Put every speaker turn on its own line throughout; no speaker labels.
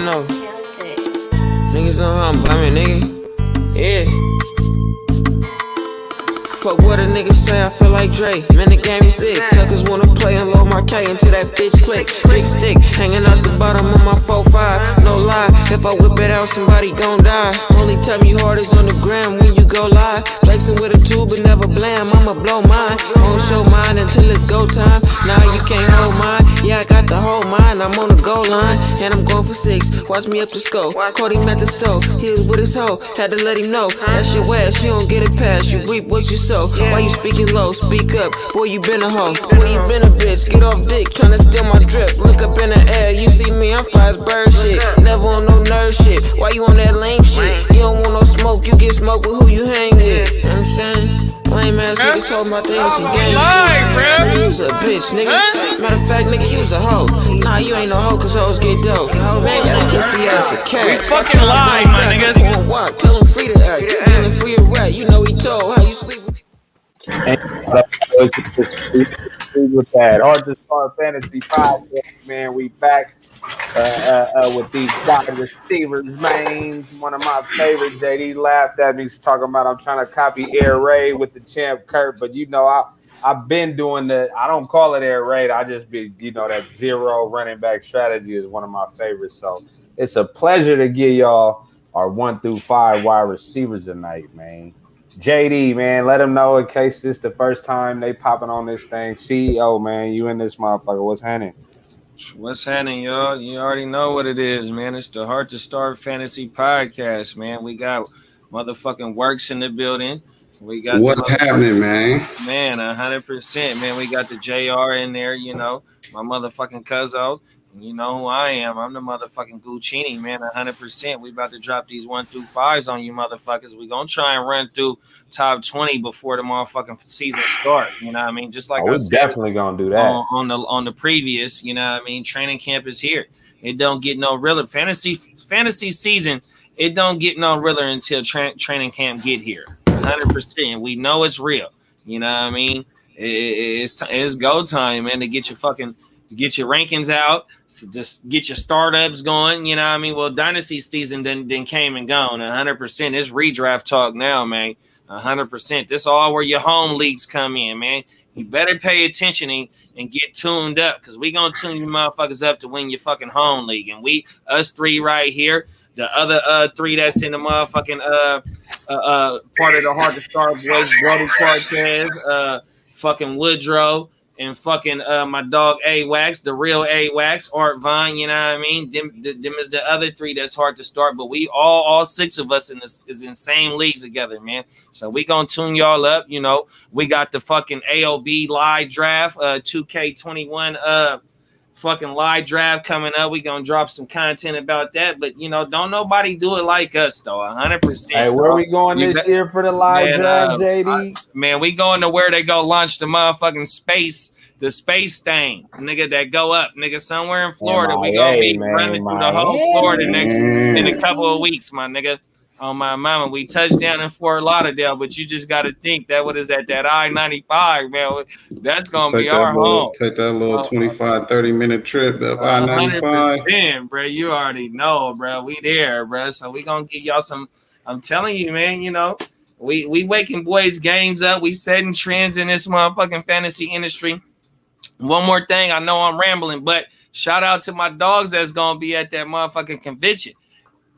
know. Niggas know how I'm bumming, nigga. Yeah. Fuck what a nigga say, I feel like Dre. Man, the game is thick. Suckers wanna play and load my K until that bitch click. Big stick, hanging out the bottom of my 4-5. No lie, if I whip it out, somebody gon' die. Only time you hard is on the gram when you go live. Flexing with a tube but never blam, I'ma blow mine. Won't show mine until it's go time. Nah, you can't hold mine. Yeah, I got the whole mine, I'm on the goal line. And I'm going for 6, watch me up the scope. Caught him at the stove, he was with his hoe. Had to let him know, that's your ass, you don't get it past. You reap what you sow. Why you speaking low? Speak up, boy, you been a hoe. Boy, you been a bitch, get off dick, tryna steal my drip. Look up in the air, you see me, I'm fly as bird shit. Never on no nerd shit, why you on that lame shit? You don't want no smoke, you get smoke with who you hang with. You know what I'm saying? Lame ass niggas talking about they on some game shit. Man, you was a bitch, nigga. Matter of fact, nigga, you was a hoe. Nah, you ain't no hoe, cause hoes get dope. Man, y'all pussy ass a cat.
We fucking live, my niggas.
Tell him free to act, feeling free of rat. You know he told how you sleep with.
And with that Heart2Start Fantasy Podcast, man, we back with these wide receivers, man. One of my favorites. JD laughed at me talking about I'm trying to copy Air Raid with the champ Kurt, but you know I've been doing I don't call it Air Raid. I just be that zero running back strategy is one of my favorites. So it's a pleasure to give y'all our 1 through 5 wide receivers tonight, man. JD, man, let them know in case this is the first time they popping on this thing. CEO, man, you in this motherfucker. What's happening?
What's happening, y'all? You already know what it is, man. It's the Heart2Start Fantasy Podcast, man. We got motherfucking Workz in the building. We got
what's happening, man?
Man, 100%, man. We got the JR in there, my motherfucking cuzzo. You know who I am. I'm the motherfucking Guccinni, man, 100%. We about to drop these 1 through 5s on you motherfuckers. We gonna try and run through top 20 before the motherfucking season start. You know what I mean? Just like I said,
definitely gonna do that
on the previous. You know what I mean? Training camp is here. It don't get no realer. Fantasy season. It don't get no realer until training camp get here. 100%. We know it's real. You know what I mean? It's go time, man, to get your rankings out, so just get your startups going, you know what I mean? Well, dynasty season then came and gone, 100%. It's redraft talk now, man, 100%. This all where your home leagues come in, man. You better pay attention and get tuned up, because we going to tune you motherfuckers up to win your fucking home league. And us three right here, the other 3 that's in the motherfucking part of the Heart2Start boys, Brody Cortez, fucking Woodrow, and fucking my dog A-Wax, the real A-Wax, Art Vine, you know what I mean? Them is the other 3 that's Heart2Start, but we all 6 of us is in same leagues together, man. So we gonna tune y'all up, We got the fucking AOB live draft, 2K21 fucking live draft coming up. We gonna drop some content about that, but don't nobody do it like us though. 100%.
Hey, where are we going this year for the live draft, JD?
We going to where they go launch the motherfucking the space thing, nigga, that go up, nigga, somewhere in Florida. We gonna be running through the whole Florida in a couple of weeks, my nigga. On my mama, we touched down in Fort Lauderdale, but you just got to think that that I-95, man. That's gonna be our home.
Take that little 25, 30-minute trip up I-95.
Bro. You already know, bro. We there, bro. So we gonna give y'all some. I'm telling you, man. We waking boys games up. We setting trends in this motherfucking fantasy industry. One more thing, I know I'm rambling, but shout out to my dogs that's gonna be at that motherfucking convention.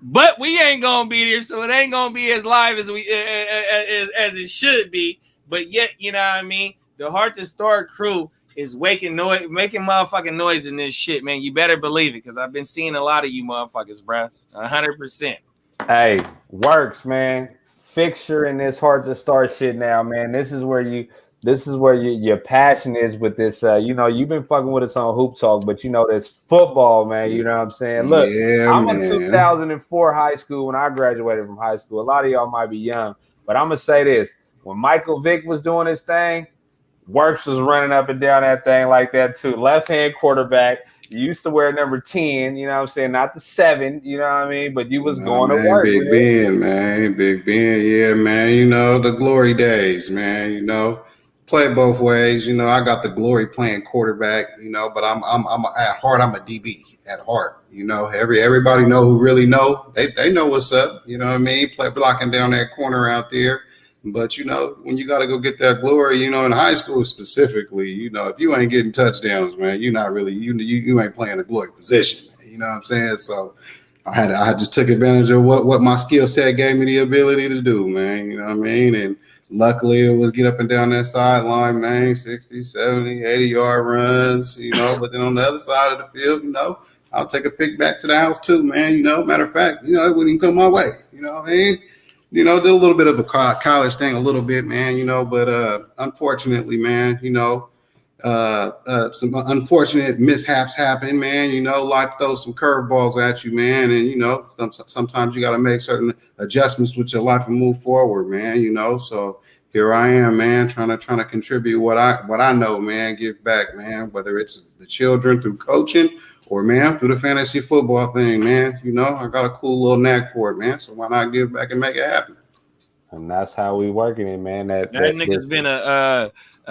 But we ain't gonna be there, so it ain't gonna be as live as as it should be. But yet, you know what I mean? The Heart2Start crew is making motherfucking noise in this shit, man. You better believe it, because I've been seeing a lot of you motherfuckers, bro. 100%.
Hey, Workz, man. Fixture in this Heart2Start shit now, man. This is where your passion is with this. You've been fucking with us on Hoop Talk, but this football, man. You know what I'm saying? Look, I'm in 2004 high school when I graduated from high school. A lot of y'all might be young, but I'm gonna say this: when Michael Vick was doing his thing, Workz was running up and down that thing like that too. Left hand quarterback. You used to wear number 10, you know what I'm saying? Not the 7, you know what I mean? But you was going to work.
Big Ben, man. Big Ben, yeah, man. The glory days, man. play both ways. You know, I got the glory playing quarterback. You know, but I'm at heart, I'm a DB at heart. You know, everybody know who really know. They know what's up. You know what I mean? Play blocking down that corner out there. But, you know, when you got to go get that glory, you know, in high school specifically, you know, if you ain't getting touchdowns, man, you're not really, you ain't playing a glory position, man, you know what I'm saying? So I just took advantage of what my skill set gave me the ability to do, man, you know what I mean? And luckily it was get up and down that sideline, man, 60, 70, 80-yard runs, you know, but then on the other side of the field, you know, I'll take a pick back to the house too, man, you know, matter of fact, you know, it wouldn't even come my way, you know what I mean? You know, did a little bit of a college thing a little bit, man, you know, but unfortunately, man, you know, some unfortunate mishaps happen, man, you know, like throw some curveballs at you, man. And, you know, sometimes you got to make certain adjustments with your life and move forward, man, you know. So here I am, man, trying to contribute what I know, man, give back, man, whether it's the children through coaching or, man, through the fantasy football thing, man. You know, I got a cool little knack for it, man. So why not give back and make it happen?
And that's how we working it, man. That
nigga's been a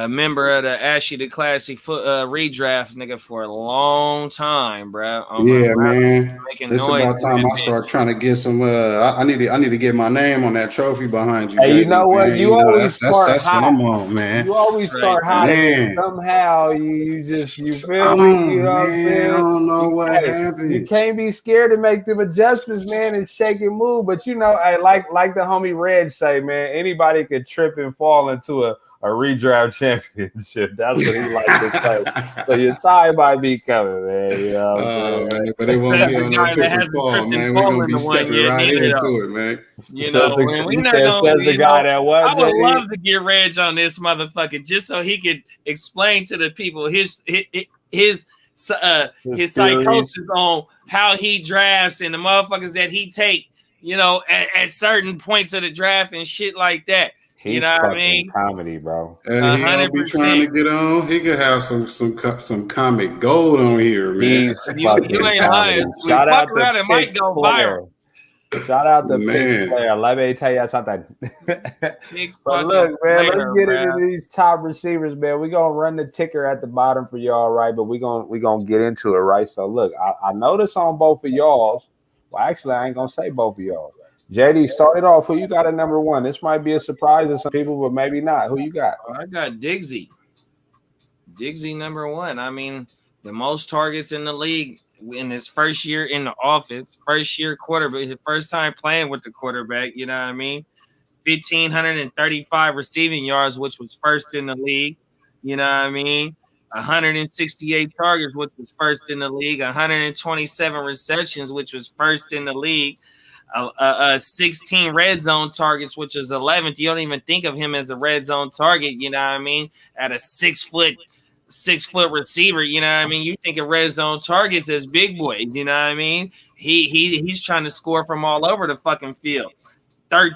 member of the Ashley the Classic redraft nigga for a long time, bro.
Yeah, man. It's about time I start trying to get some. I need to get my name on that trophy behind you.
Hey, you know what?
Man.
You always start
that's what I'm on, man.
You always start hot, and somehow you feel me. You know what I'm saying?
I don't know what happened.
You can't be scared to make them adjustments, man, and shake and move. But you know, hey, like the homie Red say, man, anybody could trip and fall into a redraft championship. That's what he likes to say. So your time might be coming, man. You know what I'm saying?
Man, but it won't be on no trip and fall, man. We're going to be stepping right into it, man.
You know, we're not going to, I would love to get Reg on this motherfucker just so he could explain to the people his psychosis on how he drafts and the motherfuckers that he take, you know, at certain points of the draft and shit like that.
You know what I mean? Comedy, bro.
And he'll be trying to get on. He could have some comic gold on here, man.
You ain't lying.
Shout out to
it might go viral.
Shout out to Big Player. Let me tell you something. But look, man, let's get into these top receivers, man. We're gonna run the ticker at the bottom for y'all, right? But we're gonna get into it, right? So look, I noticed on both of y'all's. Well, actually, I ain't gonna say both of y'all. JD, started off. Who you got at number one? This might be a surprise to some people, but maybe not. Who you got?
I got Diggsy. Diggsy number one. I mean, the most targets in the league in his first year in the offense, first year quarterback, his first time playing with the quarterback. You know what I mean? 1,535 receiving yards, which was first in the league. You know what I mean? 168 targets, which was first in the league. 127 receptions, which was first in the league. 16 red zone targets, which is 11th. You don't even think of him as a red zone target, you know what I mean? At a 6 foot receiver, you know what I mean? You think of red zone targets as big boys, you know what I mean? He's trying to score from all over the fucking field. 8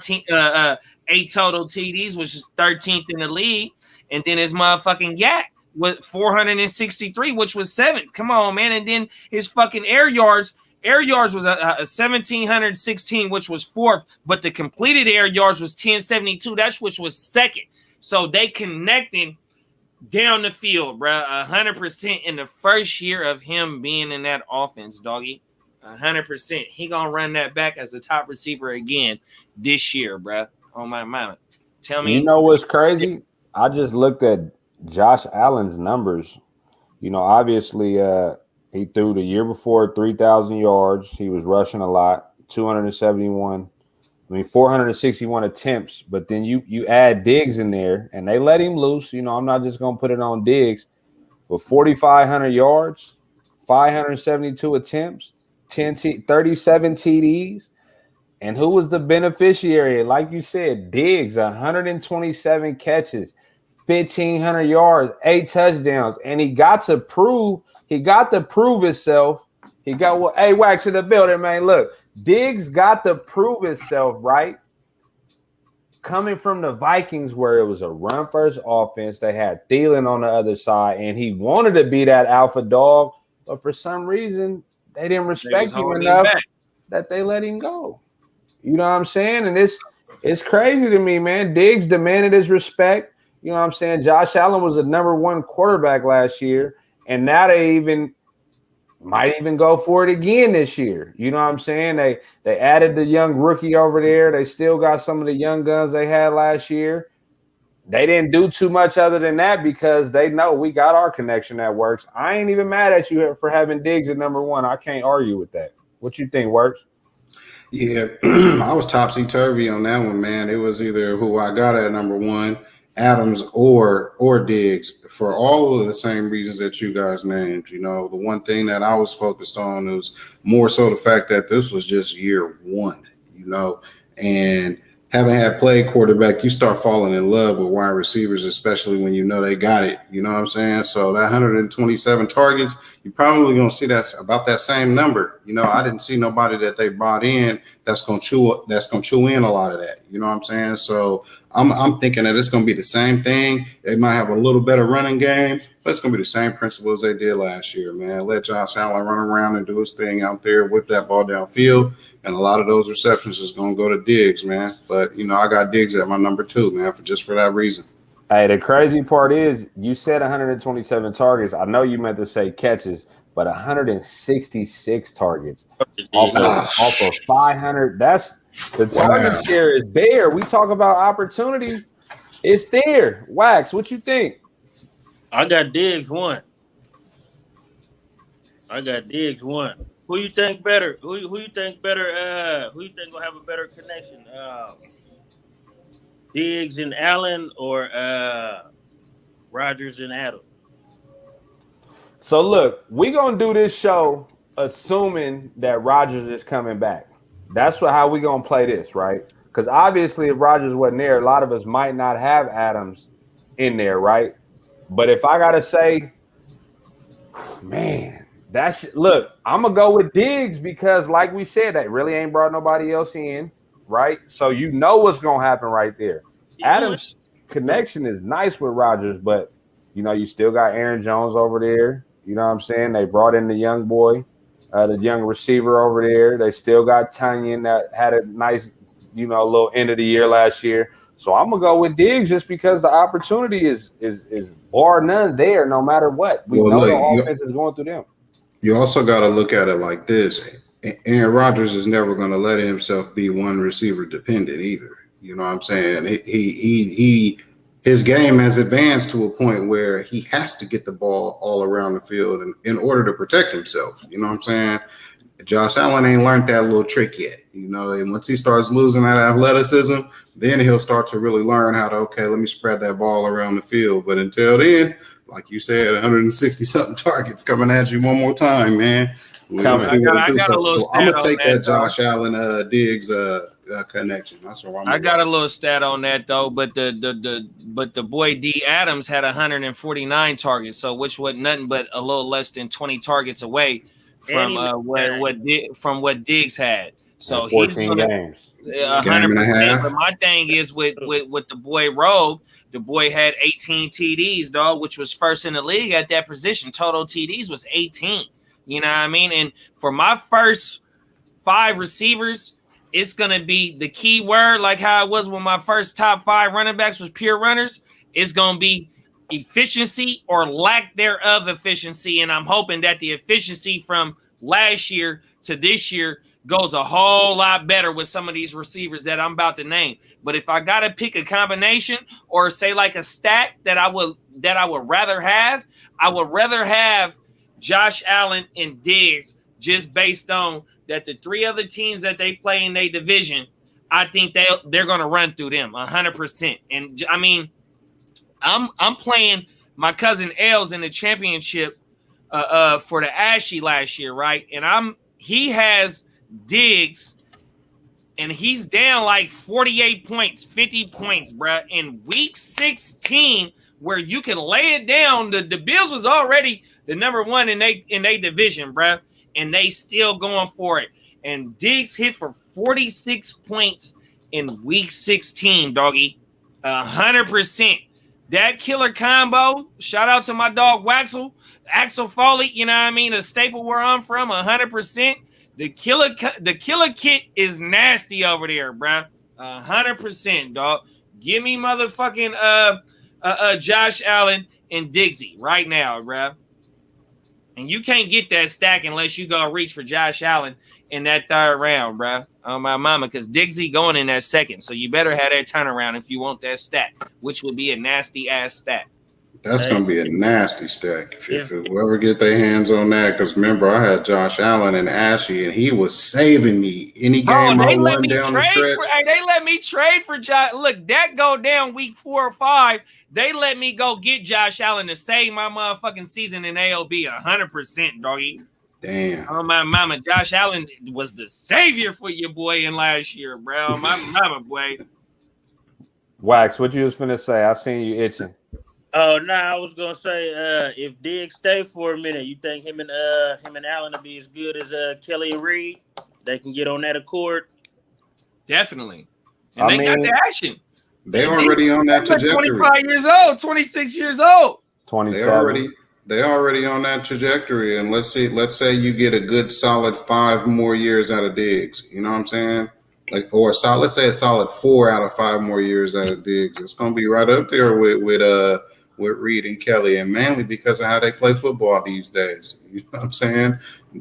total TDs, which is 13th in the league, and then his motherfucking yak with 463, which was 7th. Come on, man. And then his fucking air yards was a 1,716, which was 4th, but the completed air yards was 1,072, that's which was 2nd. So they connecting down the field, bro, 100% in the first year of him being in that offense, doggy. 100%. He gonna run that back as a top receiver again this year, bro. On my mind. Tell me.
You know what's crazy? I just looked at Josh Allen's numbers. You know, obviously, he threw the year before 3,000 yards. He was rushing a lot, 461 attempts. But then you add Diggs in there, and they let him loose. You know, I'm not just going to put it on Diggs. But 4,500 yards, 572 attempts, 37 TDs. And who was the beneficiary? Like you said, Diggs, 127 catches, 1,500 yards, 8 touchdowns. And he got to prove himself. Hey, Wax in the building, man. Look, Diggs got to prove himself, right? Coming from the Vikings, where it was a run-first offense, they had Thielen on the other side, and he wanted to be that alpha dog, but for some reason, they didn't respect him enough that they let him go. You know what I'm saying? And it's crazy to me, man. Diggs demanded his respect. You know what I'm saying? Josh Allen was the number one quarterback last year, and now they might even go for it again this year. You know what I'm saying? They added the young rookie over there. They still got some of the young guns they had last year. They didn't do too much other than that because they know we got our connection that works. I ain't even mad at you for having Diggs at number one. I can't argue with that. What you think, Workz?
Yeah, I was topsy-turvy on that one, man. It was either who I got at number one, Adams or Diggs, for all of the same reasons that you guys named. You know, the one thing that I was focused on was more so the fact that this was just year one, you know, and having had played quarterback, you start falling in love with wide receivers, especially when you know they got it. You know what I'm saying? So that 127 targets, you're probably going to see that's about that same number. You know, I didn't see nobody that they brought in that's going to chew in a lot of that. You know what I'm saying? So I'm thinking that it's going to be the same thing. They might have a little better running game, but it's going to be the same principles they did last year, man. Let Josh Allen run around and do his thing out there, whip that ball downfield. And a lot of those receptions is going to go to Diggs, man. But, you know, I got Diggs at my number two, man, for that reason.
Hey, the crazy part is you said 127 targets. I know you meant to say catches, but 166 targets off of 500. That's the target share is there. We talk about opportunity. It's there. Wax, what you think?
I got Diggs one. Who you think better? Who you think better? Who you think will have a better connection? Diggs and Allen or Rodgers and Adams?
So look, we're gonna do this show assuming that Rodgers is coming back. That's how we're gonna play this, right? Because obviously, if Rodgers wasn't there, a lot of us might not have Adams in there, right? But if I gotta say, man. Look, I'm gonna go with Diggs because, like we said, they really ain't brought nobody else in, right? So you know what's gonna happen right there. Adams' connection is nice with Rodgers, but you know you still got Aaron Jones over there. You know what I'm saying? They brought in the young boy, the young receiver over there. They still got Tunyon that had a nice, you know, little end of the year last year. So I'm gonna go with Diggs just because the opportunity is bar none there, no matter what. We know the offense is going through them.
You also got to look at it like this. Aaron Rodgers is never going to let himself be one receiver dependent either. You know what I'm saying? His game has advanced to a point where he has to get the ball all around the field in order to protect himself. You know what I'm saying? Josh Allen ain't learned that little trick yet. You know, and once he starts losing that athleticism, then he'll start to really learn how to, let me spread that ball around the field. But until then, like you said, 160-something targets coming at you one more time, man. I got a little I'm gonna take that Josh Allen Diggs connection. That's what
I got a little stat on that though, but the boy D Adams had 149 targets, so which was nothing but a little less than 20 targets away from what Diggs had. So he's gonna 100%. But my thing is with the boy Rogue. The boy had 18 TDs, dog, which was first in the league at that position. Total TDs was 18. You know what I mean? And for my first 5 receivers, it's going to be the key word, like how it was when my first top 5 running backs was pure runners. It's going to be efficiency or lack thereof efficiency. And I'm hoping that the efficiency from last year to this year goes a whole lot better with some of these receivers that I'm about to name. But if I got to pick a combination or say like a stat that I would rather have, I would rather have Josh Allen and Diggs just based on that the 3 other teams that they play in their division, I think they're going to run through them 100%. And I mean, I'm playing my cousin Els in the championship for the Ashy last year, right? And he has Diggs, and he's down like 48 points, 50 points, bruh. In week 16, where you can lay it down, the Bills was already the number 1 in they division, bruh, and they still going for it. And Diggs hit for 46 points in week 16, doggy, 100%. That killer combo. Shout out to my dog Axel Foley. You know what I mean? A staple where I'm from, 100%. The killer kit is nasty over there, bro. 100%, dog. Give me motherfucking Josh Allen and Diggsy right now, bruh. And you can't get that stack unless you go reach for Josh Allen in that third round, bruh. On my mama, because Diggsy going in that second. So you better have that turnaround if you want that stack, which would be a nasty ass stack.
That's going to be a nasty stack if whoever get their hands on that. Because remember, I had Josh Allen and Ashley, and he was saving me any game I won down the stretch.
They let me trade for Josh. Look, that go down week 4 or 5. They let me go get Josh Allen to save my motherfucking season in AOB 100%, doggy.
Damn.
Oh, my mama. Josh Allen was the savior for your boy in last year, bro. My mama, boy.
Wax, what you was finna say? I seen you itching.
Oh no, I was gonna say if Diggs stay for a minute, you think him and Allen will be as good as Kelly and Reed? They can get on that accord.
Definitely, and they got the action.
They already on that trajectory.
25 years old, 26 years old.
27.
They already on that trajectory. And let's say you get a good solid 5 more years out of Diggs. You know what I'm saying? Let's say a solid 4 out of 5 more years out of Diggs. It's gonna be right up there with Reed and Kelly, and mainly because of how they play football these days. You know what I'm saying?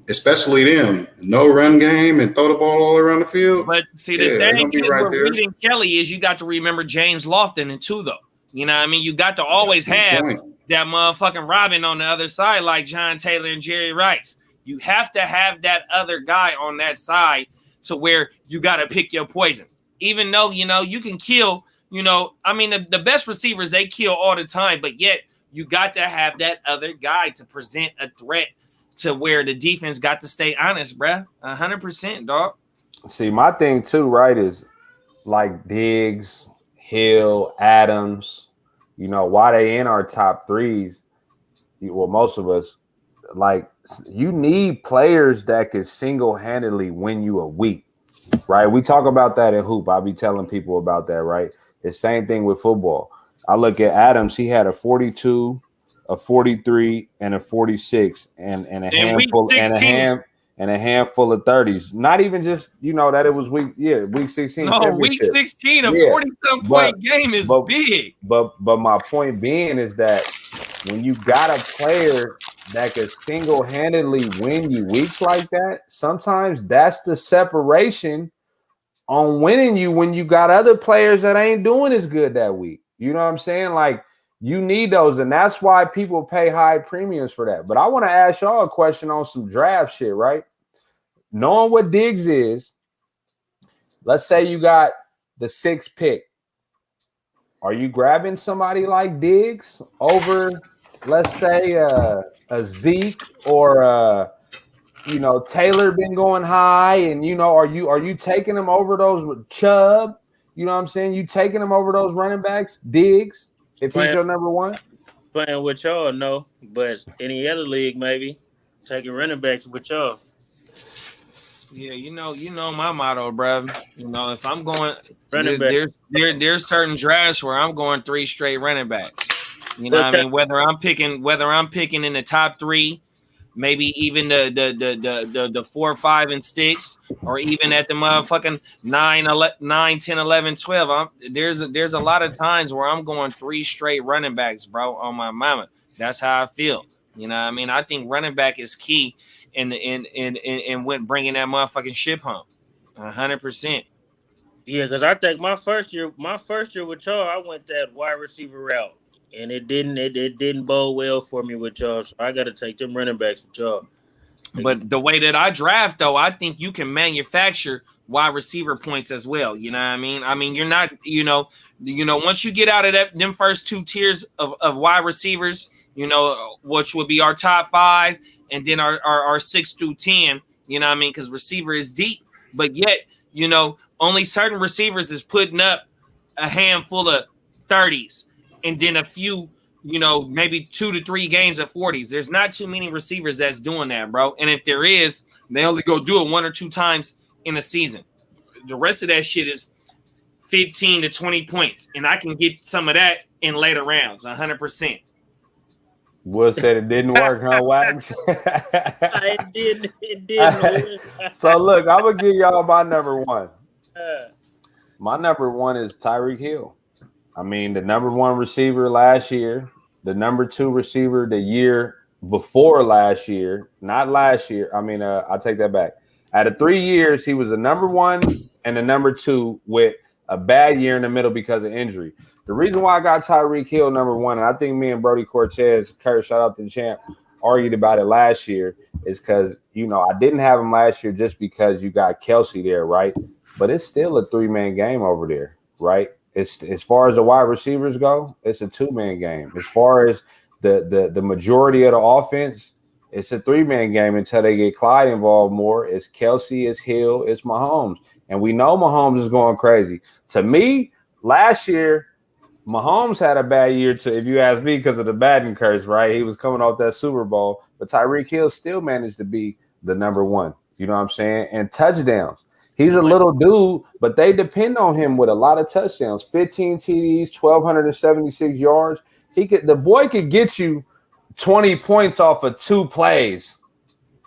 Especially them. No run game and throw the ball all around the field.
But see, the thing is with Reed and Kelly is you got to remember James Lofton too, though. You know what I mean? You got to always have that motherfucking Robin on the other side like John Taylor and Jerry Rice. You have to have that other guy on that side to where you got to pick your poison. Even though, you can kill – the best receivers, they kill all the time, but yet you got to have that other guy to present a threat to where the defense got to stay honest, bruh. 100%, dog.
See, my thing too, right, is like Diggs, Hill, Adams, why they in our top threes, well, most of us, like, you need players that could single-handedly win you a week, right? We talk about that in Hoop. I'll be telling people about that, right? The same thing with football. I look at Adams. He had a 42, a 43, and a 46, and a handful and a handful of 30s. Not even just that it was week 16.
No, week 16, a 40-some point game is big.
But my point being is that when you got a player that could single-handedly win you weeks like that, sometimes that's the separation on winning you when you got other players that ain't doing as good that week. You know what I'm saying? Like, you need those, and that's why people pay high premiums for that. But I want to ask y'all a question on some draft shit, right? Knowing what Diggs is, let's say you got the 6th pick. Are you grabbing somebody like Diggs over, let's say, a Zeke or Taylor been going high, and are you taking them over those with Chubb? You know what I'm saying? You taking them over those running backs, Diggs, if he's your number one?
Playing with y'all, no. But any other league, maybe. Taking running backs with y'all.
Yeah, you know my motto, bro. If I'm going
running back,
there's certain drafts where I'm going 3 straight running backs. You know what I mean? Whether I'm picking in the top 3, maybe even the 4, 5, and 6, or even at the motherfucking 9, 10, 11, 12. There's a lot of times where I'm going 3 straight running backs, bro, on my mama. That's how I feel. You know what I mean? I think running back is key in when bringing that motherfucking ship home. 100%.
Yeah, because I think my first year with y'all, I went that wide receiver route. And it didn't bode well for me with y'all. So I got to take them running backs with y'all.
But the way that I draft, though, I think you can manufacture wide receiver points as well. You know what I mean? I mean, you're not, once you get out of them first 2 tiers of wide receivers, which would be our top 5 and then our 6 through 10, you know what I mean? Because receiver is deep. But yet, only certain receivers is putting up a handful of 30s. And then a few, maybe 2 to 3 games of 40s. There's not too many receivers that's doing that, bro. And if there is, they only go do it 1 or 2 times in a season. The rest of that shit is 15 to 20 points. And I can get some of that in later rounds, 100%.
Will said it didn't work, huh, Wax?
It didn't.
So, look, I'm going to give y'all my number 1. My number 1 is Tyreek Hill. I mean, the number one receiver last year, the number two receiver the year before last year, not last year. I mean, I'll take that back. Out of 3 years, he was the number one and the number two with a bad year in the middle because of injury. The reason why I got Tyreek Hill number one, and I think me and Brody Cortez, Kurt, shout out to the champ, argued about it last year, is because, I didn't have him last year just because you got Kelsey there, right? But it's still a 3-man game over there, right? It's as far as the wide receivers go, it's a 2-man game. As far as the majority of the offense, it's a 3-man game until they get Clyde involved more. It's Kelsey, it's Hill, it's Mahomes. And we know Mahomes is going crazy. To me, last year, Mahomes had a bad year, if you ask me, because of the batting curse, right? He was coming off that Super Bowl. But Tyreek Hill still managed to be the number one. You know what I'm saying? And touchdowns. He's a little dude, but they depend on him with a lot of touchdowns. 15 TDs, 1,276 yards. The boy could get you 20 points off of 2 plays.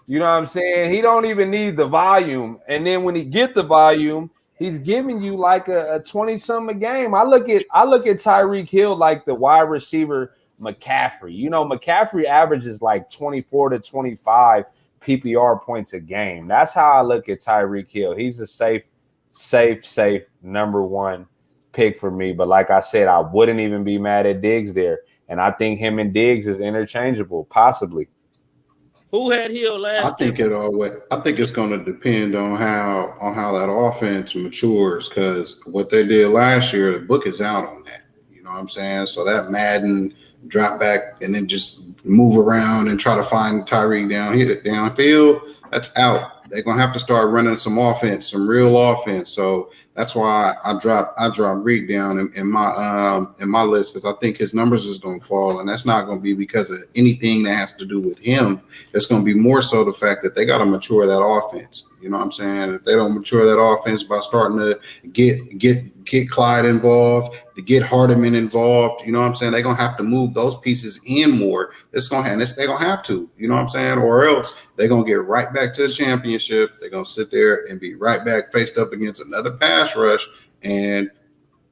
You know what I'm saying? He don't even need the volume. And then when he get the volume, he's giving you like a 20-something a game. I look at Tyreek Hill like the wide receiver McCaffrey. McCaffrey averages like 24 to 25 PPR points a game. That's how I look at Tyreek Hill. He's a safe number one pick for me. But like I said, I wouldn't even be mad at Diggs there. And I think him and Diggs is interchangeable, possibly.
Who had Hill last?
I think it's going to depend on how that offense matures, because what they did last year, the book is out on that. You know what I'm saying? So that Madden drop back and then just move around and try to find Tyreek downfield, that's out. They're gonna have to start running some offense, some real offense. So that's why I drop Reed down in my list, because I think his numbers is gonna fall, and that's not gonna be because of anything that has to do with him. It's gonna be more so the fact that they gotta mature that offense. You know what I'm saying? If they don't mature that offense by starting to get Clyde involved, to get Hardeman involved, you know what I'm saying? They're gonna have to move those pieces in more. They're gonna have to, you know what I'm saying? Or else they're gonna get right back to the championship. They're gonna sit there and be right back faced up against another pass rush and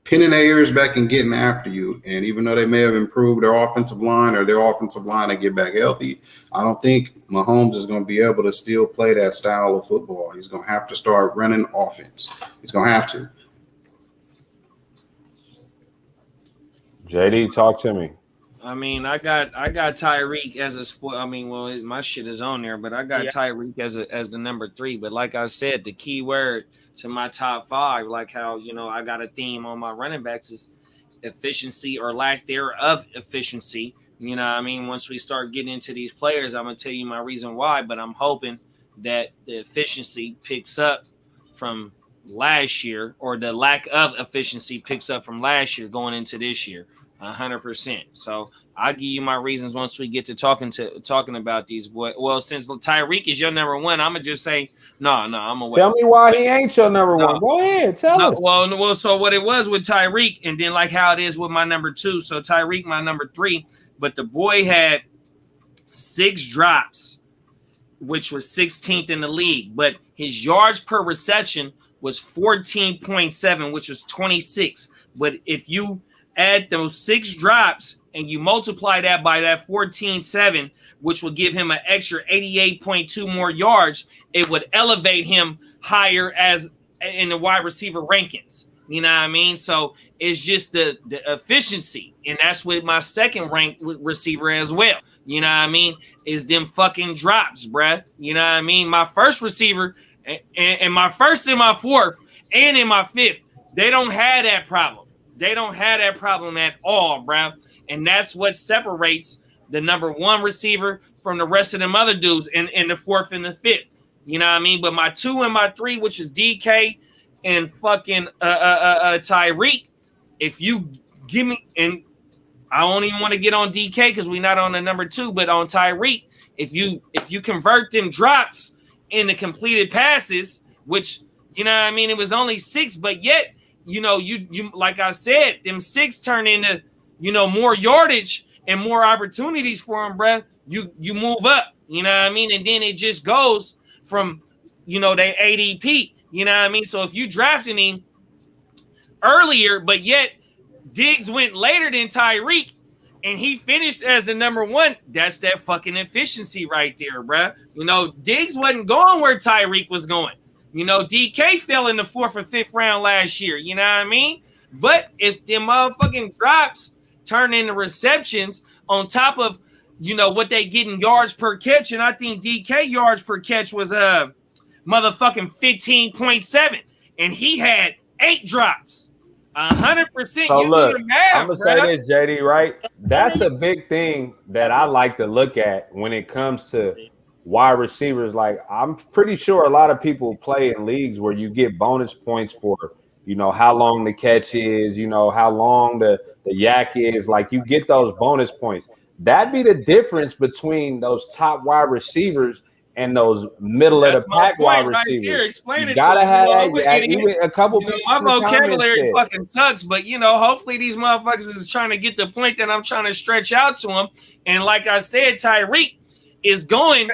pinning their ears back and getting after you. And even though they may have improved their offensive line to get back healthy, I don't think Mahomes is going to be able to still play that style of football. He's going to have to start running offense. He's going to have to.
JD, talk to me.
I mean, I got Tyreek as a sport. I mean, my shit is on there, but I got Tyreek as the number 3. But like I said, the key word to my top 5, like how I got a theme on my running backs, is efficiency or lack thereof efficiency. You know what I mean? Once we start getting into these players, I'm gonna tell you my reason why. But I'm hoping that the efficiency picks up from last year, or the lack of efficiency picks up from last year going into this year. 100%. So I'll give you my reasons once we get to talking about these. Well, since Tyreek is your number 1, I'm gonna just say no. I'm gonna wait.
Tell me why he ain't your number 1. Go ahead, tell us.
Well. So what it was with Tyreek, and then like how it is with my number 2. So Tyreek, my number 3, but the boy had 6 drops, which was 16th in the league. But his yards per reception was 14.7, which was 26. But if you add those 6 drops and you multiply that by that 14.7, which will give him an extra 88.2 more yards, it would elevate him higher as in the wide receiver rankings. You know what I mean? So it's just the efficiency, and that's with my second ranked receiver as well. You know what I mean? Is them fucking drops, bruh. You know what I mean? My first receiver and my first and my fourth and in my fifth, they don't have that problem. They don't have that problem at all, bro. And that's what separates the number 1 receiver from the rest of them other dudes in the 4th and the 5th. You know what I mean? But my 2 and my 3, which is DK and fucking Tyreek, if you give me, and I don't even want to get on DK because we're not on the number 2, but on Tyreek, if you convert them drops into completed passes, which, you know what I mean, it was only 6, but yet, you like I said, them 6 turn into, more yardage and more opportunities for him, bruh. You move up, you know what I mean? And then it just goes from, they ADP, you know what I mean? So if you drafting him earlier, but yet Diggs went later than Tyreek, and he finished as the number one. That's that fucking efficiency right there, bruh. You know, Diggs wasn't going where Tyreek was going. You know, DK fell in the 4th or 5th round last year. You know what I mean? But if them motherfucking drops turn into receptions on top of, you know, what they get in yards per catch, and I think DK yards per catch was motherfucking 15.7, and he had 8 drops. 100%.
So
you
look,
do the math,
I'm gonna say this, JD, right? That's a big thing that I like to look at when it comes to wide receivers. Like, I'm pretty sure a lot of people play in leagues where you get bonus points for, you know, how long the catch is, you know, how long the yak is. Like, you get those bonus points. That'd be the difference between those top wide receivers and those middle of the pack wide receivers.
Right there. Explain
you
it
gotta
to
have
me.
even a couple people.
My vocabulary fucking sucks, but you know, hopefully these motherfuckers is trying to get the point that I'm trying to stretch out to them. And like I said, Tyreek is going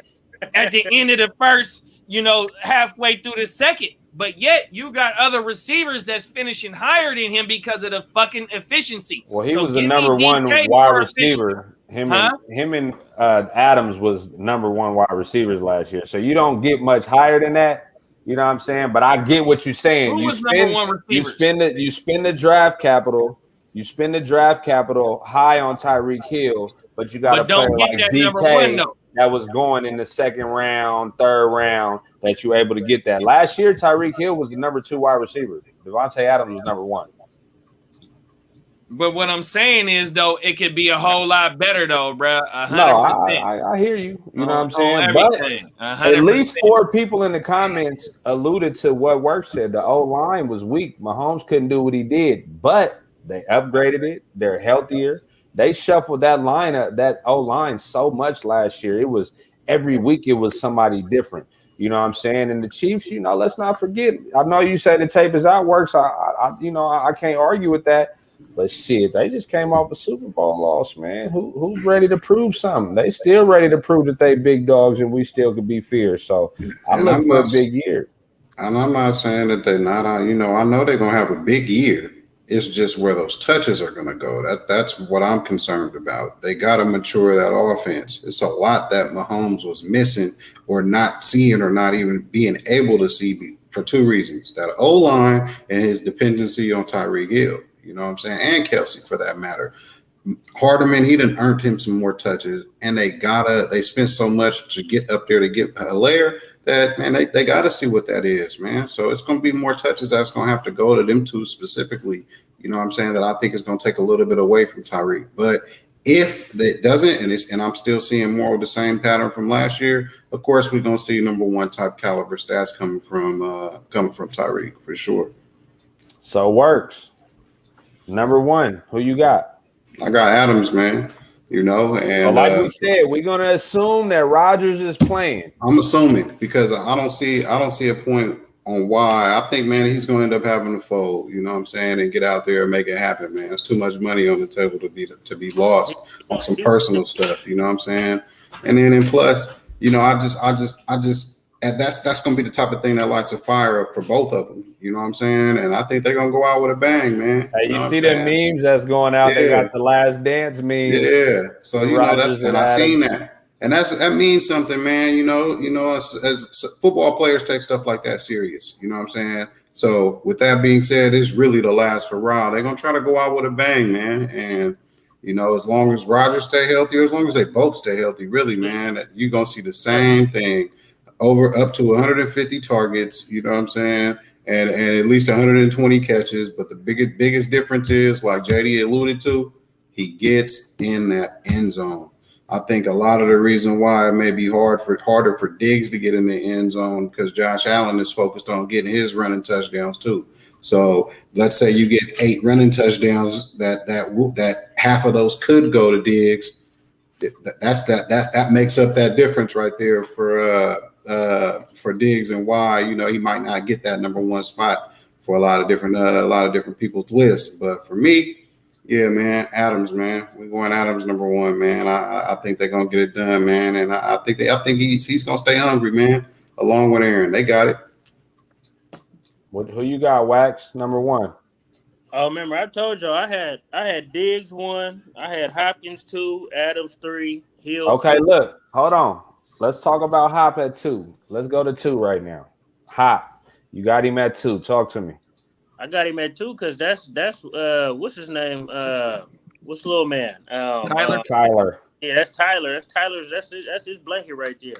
at the end of the first, you know, halfway through the second. But yet you got other receivers that's finishing higher than him because of the fucking efficiency.
Well, he was the number one wide receiver. Him and Adams was number one wide receivers last year. So you don't get much higher than that. You know what I'm saying? But I get what you're saying. You spend the draft capital. You spend the draft capital high on Tyreek Hill, but you got to play like DK that was going in the 2nd round, 3rd round that you were able to get that. Last year, Tyreek Hill was the number 2 wide receiver. Devontae Adams was number 1.
But what I'm saying is, though, it could be a whole lot better, though, bro. 100%.
No, I hear you. You know what I'm saying? But at least 4 people in the comments alluded to what Workz said. The O-line was weak. Mahomes couldn't do what he did, but they upgraded it. They're healthier. They shuffled that lineup, that O-line, so much last year. It was every week it was somebody different. You know what I'm saying? And the Chiefs, you know, let's not forget. I know you say the tape is out, Workz. I can't argue with that. But shit, they just came off a Super Bowl loss, man. Who's ready to prove something? They still ready to prove that they big dogs and we still could be feared. So I'm looking for a big year.
And I'm not saying that they're not. You know, I know they're gonna have a big year. It's just where those touches are gonna go. That's what I'm concerned about. They gotta mature that offense. It's a lot that Mahomes was missing or not seeing or not even being able to see for 2 reasons: that O-line and his dependency on Tyreek Hill. You know what I'm saying? And Kelsey, for that matter. Hardeman, he done earned him some more touches, and they spent so much to get up there to get Hilaire that, man, they gotta see what that is, man. So it's gonna be more touches that's gonna have to go to them 2 specifically. You know what I'm saying? That I think is gonna take a little bit away from Tyreek. But if that doesn't, and I'm still seeing more of the same pattern from last year, of course we're gonna see number 1 type caliber stats coming from Tyreek for sure.
So Workz. Number 1, who you got?
I got Adams, man. You know, and
like we said, we're gonna assume that Rodgers is playing.
I'm assuming because I don't see a point on why. I think, man, he's gonna end up having to fold. You know what I'm saying, and get out there and make it happen, man. It's too much money on the table to be lost on some personal stuff. You know what I'm saying? And then plus, you know, I just. And that's going to be the type of thing that lights a fire up for both of them. You know what I'm saying? And I think they're going to go out with a bang, man.
Hey, you see the memes that's going out? Yeah. They got the Last Dance meme.
Yeah. So, you know, I've seen that. And that means something, man. You know, as football players take stuff like that serious. You know what I'm saying? So with that being said, it's really the last hurrah. They're going to try to go out with a bang, man. And, you know, as long as Rodgers stay healthy, or as long as they both stay healthy, really, man, you're going to see the same thing. Up to 150 targets, you know what I'm saying, and at least 120 catches. But the biggest difference is, like JD alluded to, he gets in that end zone. I think a lot of the reason why it may be harder for Diggs to get in the end zone because Josh Allen is focused on getting his running touchdowns too. So let's say you get 8 running touchdowns, that half of those could go to Diggs. That makes up that difference right there for Diggs and why, you know, he might not get that number 1 spot for a lot of different people's lists. But for me, yeah, man, Adams, man, we're going Adams number 1, man. I think they're gonna get it done, man, and I think he's gonna stay hungry, man, along with Aaron. They got it.
Who you got, Wax? Number 1.
Oh, remember I told y'all I had Diggs 1, I had Hopkins 2, Adams 3, Hill
Okay,
4.
look, hold on. Let's talk about Hop at 2. Let's go to 2 right now. Hop, you got him at 2. Talk to me.
I got him at 2 because that's what's his name? What's the little man?
Kyler.
Kyler.
Yeah, that's Tyler. That's his blanket right there.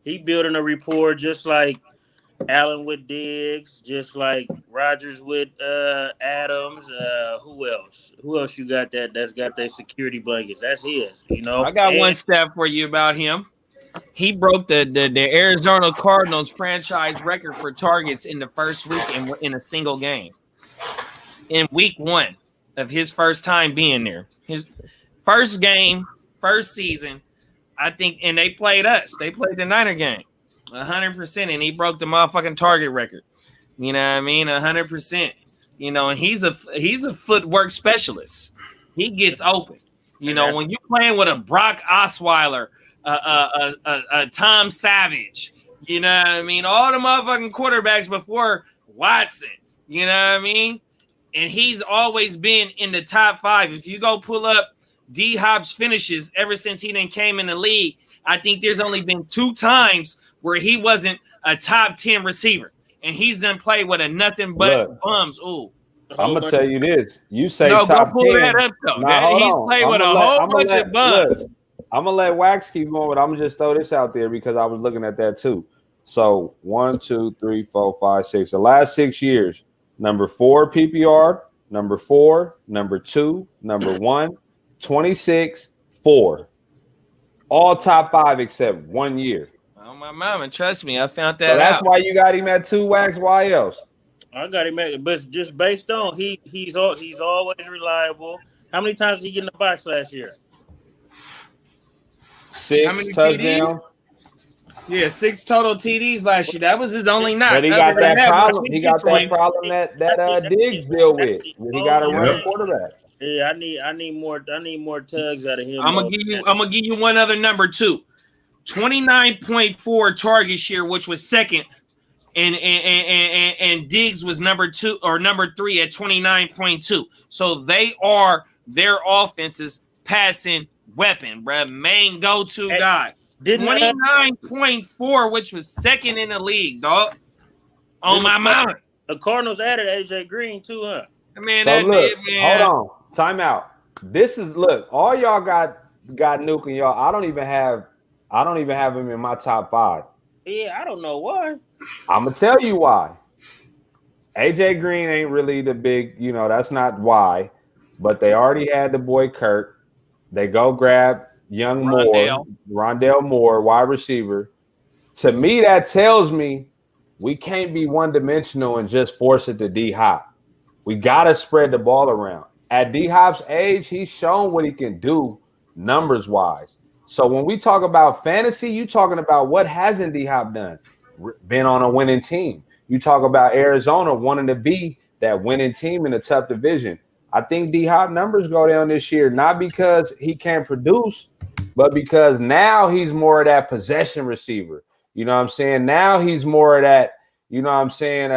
He building a rapport just like Allen with Diggs, just like Rodgers with Adams. Who else? Who else you got that's got their security blankets? That's his, you know.
I got
And
one stat for you about him. He broke the Arizona Cardinals franchise record for targets in the first week in a single game. In week 1 of his first time being there. His first game, first season, I think, and they played us. They played the Niner game. 100%, and he broke the motherfucking target record. You know what I mean? 100%. You know, and he's a footwork specialist. He gets open. You know, when you're playing with a Brock Osweiler, a Tom Savage, you know what I mean? All the motherfucking quarterbacks before Watson, you know what I mean? And he's always been in the top 5. If you go pull up D-Hop's finishes ever since he then came in the league, I think there's only been 2 times where he wasn't a top 10 receiver. And he's done played with a nothing but bums. Ooh.
I'm going to tell you this. You say
no,
top
go pull
10.
that up, though.
Nah,
He's played with a whole bunch of bums.
I'm going to let Wax keep going, but I'm going to just throw this out there because I was looking at that too. So 1, 2, 3, 4, 5, 6. The last 6 years, number 4 PPR, number 4, number 2, number 1, 26, 4. All top 5 except 1 year.
Oh, my mama, trust me, I found that
So that's
out.
why you got him at 2, Wax. Why else?
I got him at, but just based on he's always reliable. How many times did he get in the box last year?
6
How many
touchdowns.
TDs? Yeah, 6 total TDs last year. That was his only knock.
But he got that problem. He got that problem that Diggs deal with. He got to run quarterback.
Yeah, I need more tugs out of him.
I'm gonna give you one other number too. 29.4 target share, which was second, and Diggs was number 2 or number 3 at 29.2. So they are their offense's passing weapon, bruh. Main go-to guy. 29.4, which was second in the league, dog. On my mind.
The Cardinals added AJ Green too, huh?
Man,
so
that
look,
did, man.
hold on. Time out. This is all y'all got Nuke and y'all. I don't even have him in my top 5.
Yeah, I don't know why.
I'm gonna tell you why. AJ Green ain't really the big, that's not why. But they already had the boy Kirk. They go grab young Rondale Moore, wide receiver. To me, that tells me we can't be one-dimensional and just force it to D-Hop. We got to spread the ball around. At D-Hop's age, he's shown what he can do numbers-wise. So when we talk about fantasy, you talking about what hasn't D-Hop done? Been on a winning team. You talk about Arizona wanting to be that winning team in a tough division. I think D-Hop numbers go down this year, not because he can't produce, but because now he's more of that possession receiver. You know what I'm saying? Now he's more of that, you know what I'm saying,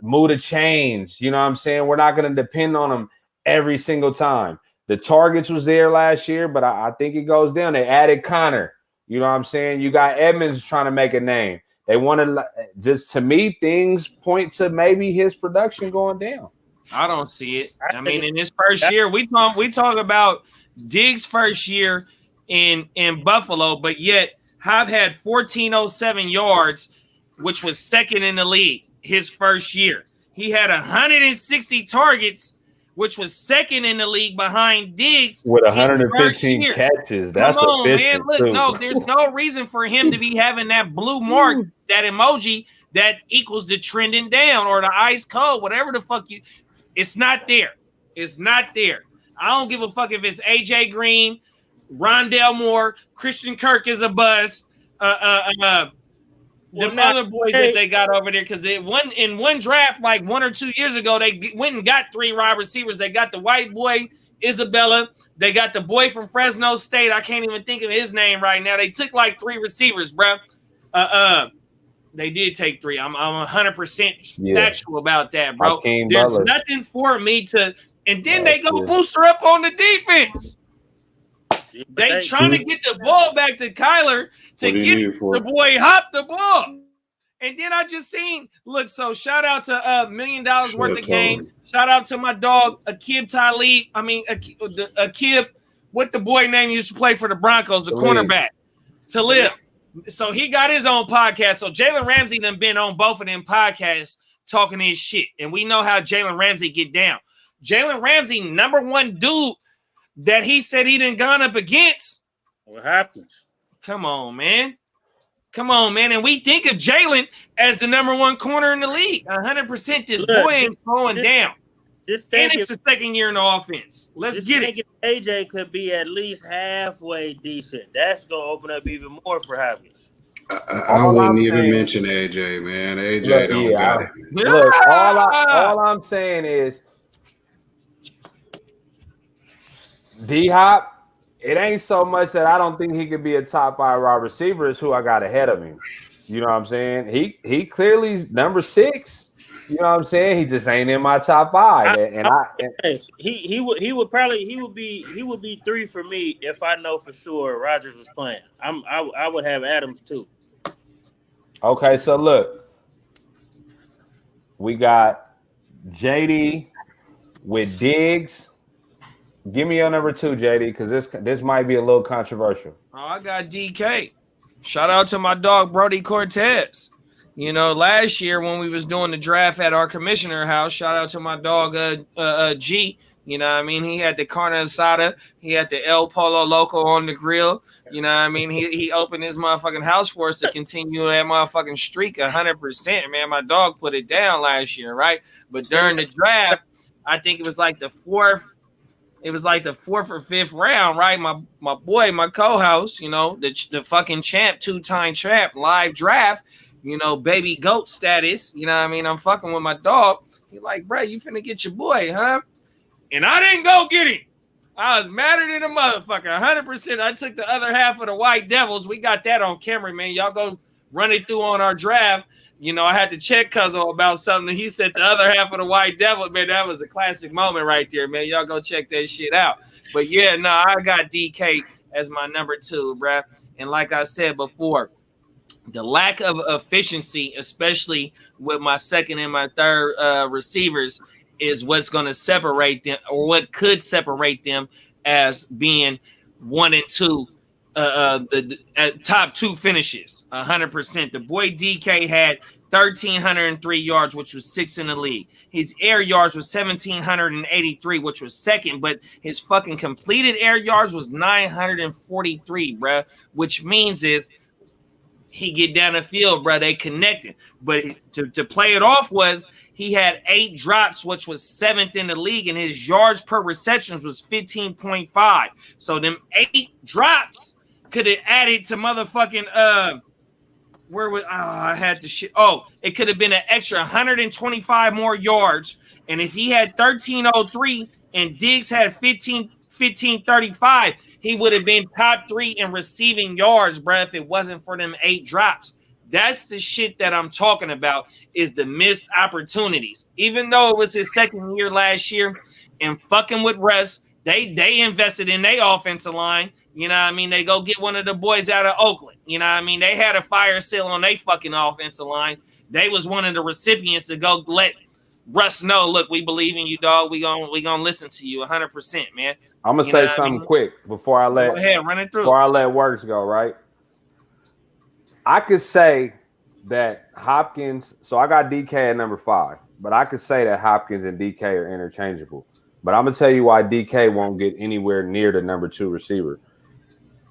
mood of change. You know what I'm saying? We're not going to depend on him every single time. The targets was there last year, but I think it goes down. They added Connor. You know what I'm saying? You got Edmonds trying to make a name. They wanted, just to me, things point to maybe his production going down.
I don't see it. I mean, in his first year, we talk about Diggs' first year in Buffalo, but yet Hop had 1407 yards, which was second in the league his first year. He had 160 targets, which was second in the league behind Diggs
with 115 catches. That's efficient.
Man. Look, no, there's no reason for him to be having that blue mark, that emoji that equals the trending down or the ice cold, whatever the fuck you. It's not there. It's not there. I don't give a fuck if it's AJ Green, Rondale Moore, Christian Kirk is a bust. The other boys that they got over there, because in one draft like 1 or 2 years ago, they went and got 3 wide receivers. They got the white boy Isabella. They got the boy from Fresno State. I can't even think of his name right now. They took like 3 receivers, bro. They did take 3. I'm 100% factual about that, bro.
Hakeem
There's
Butler.
nothing for me to. And then they go booster up on the defense. They trying to get the ball back to Kyler to get the boy Hop the ball. And then I just seen, look, so shout out to $1 million worth of game. Shout out to my dog, Akib Talib. I mean, Akib, what the boy name used to play for the Broncos, the cornerback. Talib. So he got his own podcast. So Jalen Ramsey done been on both of them podcasts talking his shit. And we know how Jalen Ramsey get down. Jalen Ramsey, number one dude that he said he done gone up against.
What Hopkins?
Come on, man. Come on, man. And we think of Jalen as the number one corner in the league. 100%. This boy ain't slowing down. And it's the second year in the offense. Let's get it.
AJ could be at least halfway decent. That's going to open up even more for Hopkins.
I wouldn't even mention AJ, man. AJ don't got it.
Look, all I'm saying is D-Hop, it ain't so much that I don't think he could be a top 5 wide receiver is who I got ahead of him. You know what I'm saying? He clearly number 6. You know what I'm saying? He just ain't in my top 5.
He would be 3 for me if I know for sure Rodgers was playing. I would have Adams too.
Okay, so look, we got JD with Diggs. Give me your number 2, JD, because this might be a little controversial.
Oh, I got DK. Shout out to my dog Brody Cortez. You know, last year when we was doing the draft at our commissioner house, shout out to my dog G. You know what I mean? He had the carne asada. He had the El Polo Loco on the grill. You know what I mean? He opened his motherfucking house for us to continue that motherfucking streak 100%. Man, my dog put it down last year, right? But during the draft, I think it was like the 4th. It was like the 4th or 5th round, right? My boy, my co-host, you know, the fucking champ, 2-time champ, live draft. You know, baby goat status. You know what I mean? I'm fucking with my dog. He like, bro, you finna get your boy, huh? And I didn't go get him. I was madder than a motherfucker. 100%. I took the other half of the White Devils. We got that on camera, man. Y'all go run it through on our draft. You know, I had to check Cuzzo about something. He said the other half of the White Devil. Man, that was a classic moment right there, man. Y'all go check that shit out. But, yeah, no, I got DK as my number 2, bruh. And like I said before, the lack of efficiency, especially with my second and my third receivers, is what's going to separate them, or what could separate them as being 1 and 2, the top 2 finishes. 100%. The boy DK had 1,303 yards, which was 6th in the league. His air yards was 1,783, which was 2nd, but his fucking completed air yards was 943, bruh, which means is he get down the field, bro. They connected. But to play it off was he had 8 drops, which was 7th in the league, and his yards per receptions was 15.5. So them 8 drops could have added to motherfucking I had the shit. Oh, it could have been an extra 125 more yards. And if he had 1,303 and Diggs had 1535, he would have been top 3 in receiving yards, bruh, if it wasn't for them 8 drops. That's the shit that I'm talking about, is the missed opportunities. Even though it was his second year last year and fucking with Russ, they invested in their offensive line. You know what I mean? They go get one of the boys out of Oakland. You know what I mean? They had a fire sale on their fucking offensive line. They was one of the recipients to go let Russ know, look, we believe in you, dog. We gonna listen to you 100%, man.
I'm gonna say something quick before I let
go ahead, run it through.
Before I let Workz go, right? I could say that Hopkins, so I got DK at number 5, but I could say that Hopkins and DK are interchangeable. But I'm gonna tell you why DK won't get anywhere near the number 2 receiver.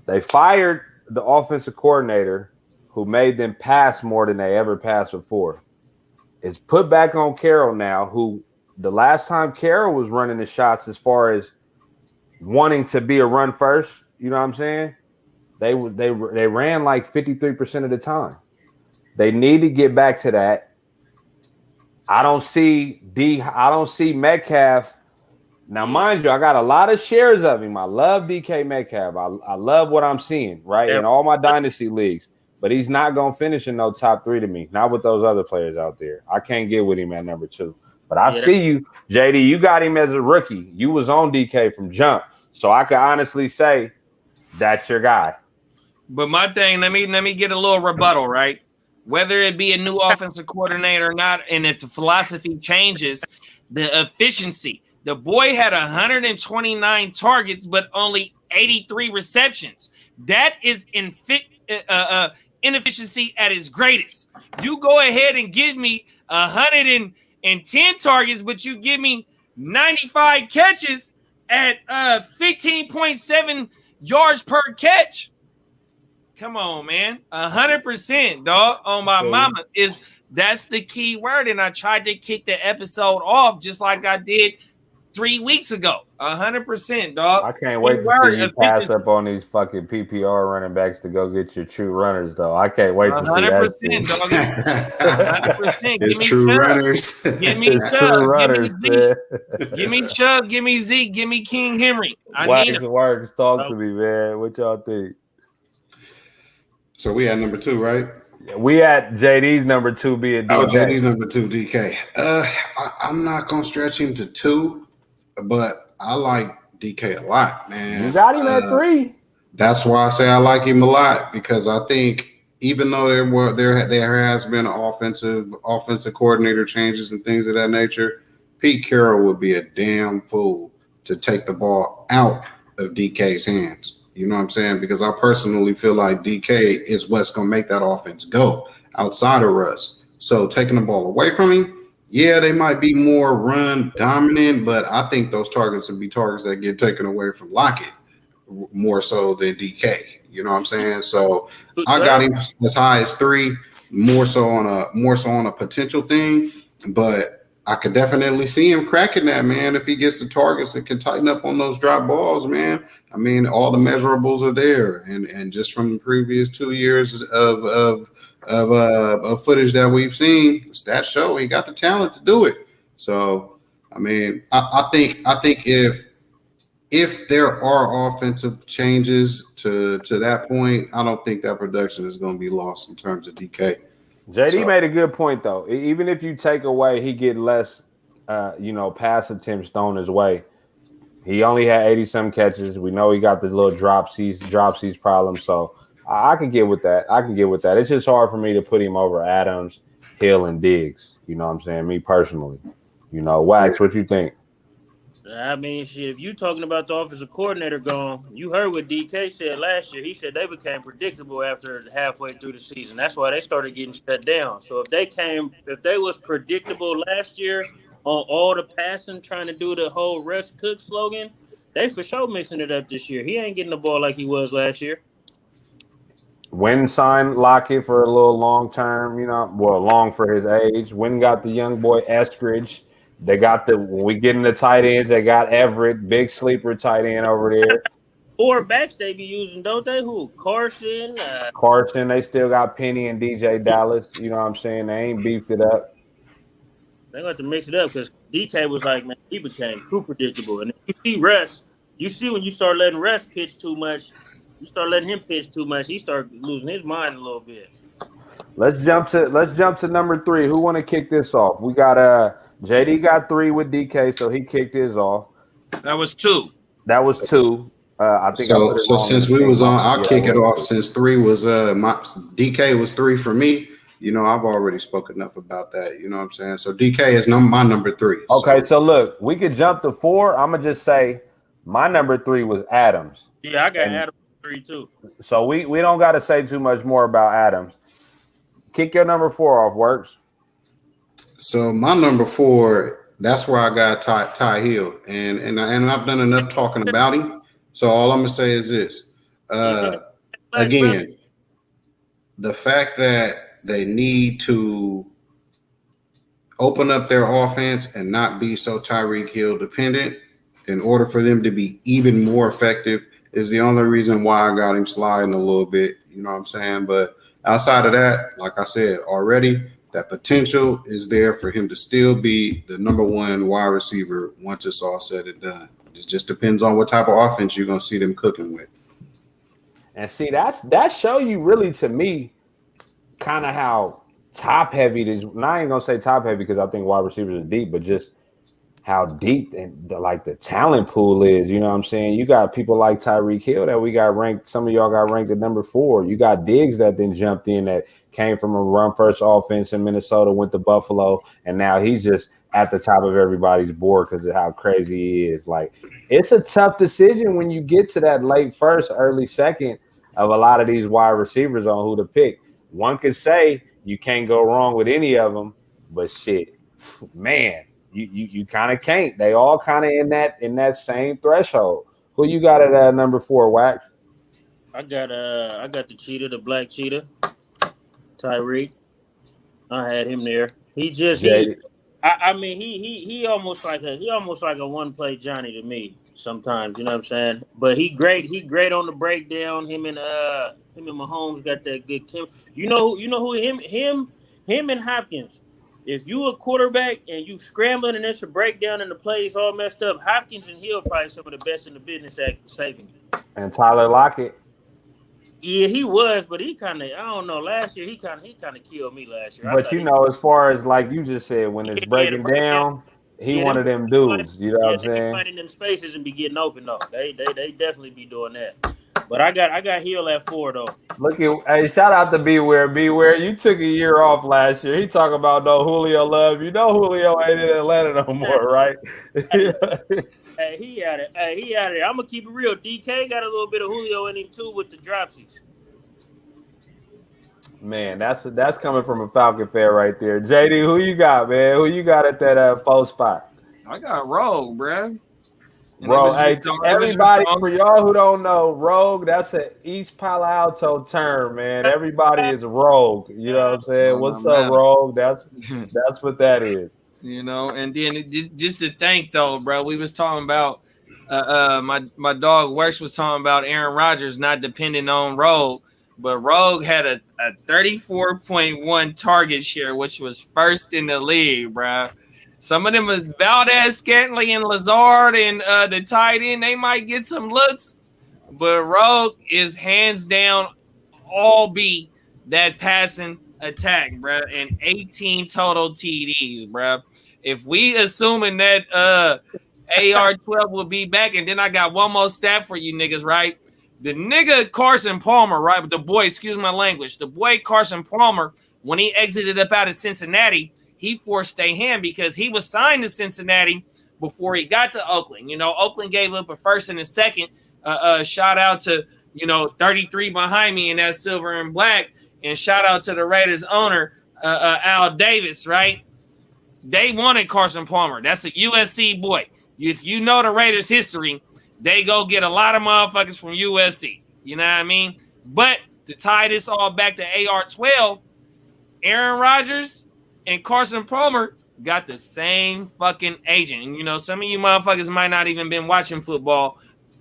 They fired the offensive coordinator who made them pass more than they ever passed before. It's put back on Carroll now, who the last time Carroll was running the shots as far as wanting to be a run first, you know what I'm saying? They ran like 53% of the time. They need to get back to that. I don't see Metcalf. Now, mind you, I got a lot of shares of him. I love DK Metcalf. I love what I'm seeing, right? In all my dynasty leagues. but he's not gonna finish in no top 3 to me. Not with those other players out there. I can't get with him at number 2. But I see you, JD. You got him as a rookie. You was on DK from jump, so I could honestly say that's your guy.
But my thing, let me get a little rebuttal, right? Whether it be a new offensive coordinator or not, and if the philosophy changes, the efficiency. The boy had 129 targets, but only 83 receptions. That is inefficiency at its greatest. You go ahead and give me 110 targets, but you give me 95 catches at 15.7 yards per catch. Come on, man. 100%, dog. On my mama that's the key word. And I tried to kick the episode off just like I did 3 weeks ago. 100%, dog.
I can't wait to see you pass up on these fucking PPR running backs to go get your true runners, though. I can't wait to see that.
100%, dog. 100%.
It's true runners.
Give me
true runners.
Give me Chubb. Give me Zeke. Give me King Henry. I need him.
Workz, talk to me, man. What y'all think?
So we had number 2, right?
We had JD's number 2 being DK.
Oh, JD's number 2, DK. I'm not gonna stretch him to 2, but I like DK a lot, man.
You got him at 3.
That's why I say I like him a lot, because I think even though there has been offensive coordinator changes and things of that nature, Pete Carroll would be a damn fool to take the ball out of DK's hands. You know what I'm saying? Because I personally feel like DK is what's going to make that offense go outside of Russ. So taking the ball away from him, yeah, they might be more run dominant, but I think those targets would be targets that get taken away from Lockett more so than DK. You know what I'm saying? So I got him as high as 3, more so on a potential thing, but I could definitely see him cracking that, man, if he gets the targets and can tighten up on those drop balls, man. I mean, all the measurables are there, and just from the previous 2 years of footage that we've seen, stats show he got the talent to do it. So, I mean, I think if there are offensive changes to that point, I don't think that production is going to be lost in terms of DK.
JD made a good point, though. Even if you take away, he get less, pass attempts thrown his way. He only had 80-some catches. We know he got the little dropsies problem. So I can get with that. It's just hard for me to put him over Adams, Hill, and Diggs. You know what I'm saying? Me personally. Wax, what you think?
I mean, shit, if you talking about the offensive coordinator gone, you heard what DK said last year. He said they became predictable after halfway through the season. That's why they started getting shut down. So if they was predictable last year on all the passing, trying to do the whole Russ Cook slogan, they for sure mixing it up this year. He ain't getting the ball like he was last year.
Wynn signed Lockett for a little long term, long for his age. Wynn got the young boy Eskridge. They got when we get in the tight ends, they got Everett, big sleeper tight end over there.
4 backs they be using, don't they? Who? Carson?
Carson, they still got Penny and DJ Dallas. You know what I'm saying? They ain't beefed it up.
They got to mix it up because DK was like, man, he became too predictable. And if you see Russ, when you start letting Russ pitch too much, he start losing his mind a little bit. Let's jump
to number 3. Who want to kick this off? We got JD got 3 with DK, so he kicked his off.
That was 2.
I think
so. Since we was on, I'll kick it off. Since 3 was DK was 3 for me. I've already spoken enough about that. You know what I'm saying? So DK is my number 3.
Okay, so look, we could jump to 4. I'm gonna just say my number 3 was Adams.
Yeah, I got Adams 3 too.
So we don't got to say too much more about Adams. Kick your number 4 off, Workz.
So my number 4, that's where I got Ty Hill, and I've done enough talking about him. So all I'm gonna say is this: again, the fact that they need to open up their offense and not be so Tyreek Hill dependent in order for them to be even more effective is the only reason why I got him sliding a little bit. You know what I'm saying? But outside of that, like I said already, that potential is there for him to still be the number 1 wide receiver once it's all said and done. It just depends on what type of offense you're going to see them cooking with.
And see, that show you really, to me, kind of how top heavy this. Now I ain't gonna say top heavy because I think wide receivers are deep, but just how deep and the talent pool is. You know what I'm saying? You got people like Tyreek Hill that we got ranked. Some of y'all got ranked at number 4. You got Diggs that then jumped in that came from a run first offense in Minnesota, went to Buffalo, and now he's just at the top of everybody's board because of how crazy he is. Like, it's a tough decision when you get to that late first, early second of a lot of these wide receivers on who to pick. One could say you can't go wrong with any of them, but shit, man, you kind of can't. They all kind of in that same threshold. Who you got at number 4, Wax?
I got the cheetah, the black cheetah, Tyreek. I had him there. He just I mean he almost like a one play Johnny to me sometimes, you know what I'm saying? But he great on the breakdown. Him and Mahomes got that good chem. You know who him and Hopkins. If you a quarterback and you scrambling and there's a breakdown and the plays all messed up, Hopkins and Hill probably some of the best in the business at saving you.
And Tyler Lockett.
Yeah, he was, but he kind of, I don't know. Last year, he kind of killed me last year.
But as far as like you just said, when it's breaking down, he one of them dudes. You know what I'm saying?
Finding them spaces and be getting open though. They definitely be doing that. But I got Hill at 4 though.
Look at shout out to Beware. Beware, you took a year off last year. He talking about no Julio love. You know Julio ain't in Atlanta no more, right?
Hey, he out it. I'm gonna keep it real. DK got a little bit of Julio in him too with the dropsies.
Man, that's coming from a Falcon fan right there. JD, who you got, man? Who you got at that 4 spot?
I got Rogue, bruh.
Bro, hey, everybody, for y'all who don't know, Rogue, that's an East Palo Alto term, man. Everybody is Rogue. You know what I'm saying? What's up, Rogue? That's what that is.
You know, and then just to think though, bro, we was talking about my dog Workz was talking about Aaron Rodgers not depending on Rogue, but Rogue had a 34.1 target share, which was first in the league, bro. Some of them was Valdez, Scantley, and Lazard, and the tight end. They might get some looks, but Rogue is hands down all be that passing attack, bro, and 18 total TDs, bro. If we assuming that AR-12 will be back, and then I got one more stat for you niggas, right? The nigga Carson Palmer, right? The boy, excuse my language, the boy Carson Palmer, when he exited up out of Cincinnati, he forced a hand because he was signed to Cincinnati before he got to Oakland. You know, Oakland gave up a first and a second. Shout out to, 33 behind me in that silver and black. And shout out to the Raiders owner, Al Davis, right? They wanted Carson Palmer. That's a USC boy. If you know the Raiders' history, they go get a lot of motherfuckers from USC. You know what I mean? But to tie this all back to AR-12, Aaron Rodgers and Carson Palmer got the same fucking agent. And, some of you motherfuckers might not even been watching football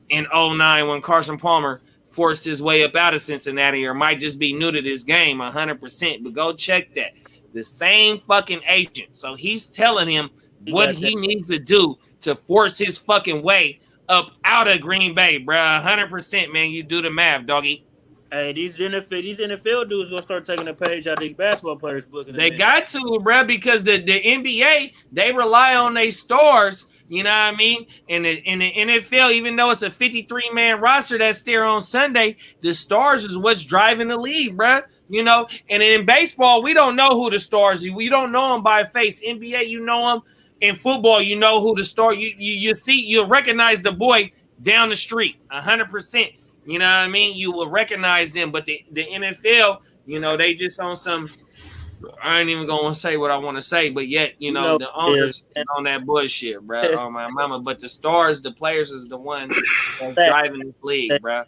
in 2009 when Carson Palmer forced his way up out of Cincinnati, or might just be new to this game 100%. But go check that. The same fucking agent. So he's telling him what he needs to do to force his fucking way up out of Green Bay, bro. 100%, man. You do the math, doggy.
Hey, these NFL dudes gonna start taking a page out of these basketball players' book.
They got to, bro, because the NBA, they rely on their stars. You know what I mean? And in the NFL, even though it's a 53-man roster that's there on Sunday, the stars is what's driving the league, bro. And in baseball, we don't know who the stars are. We don't know them by face. NBA, you know them. In football, you know who the star. You see, you'll recognize the boy down the street, 100%. You know what I mean? You will recognize them. But the NFL, they just on some. I ain't even gonna say what I want to say, but yet, the owners is on that bullshit, bro. Oh my mama. But the stars, the players, is the ones that's driving this league, bro.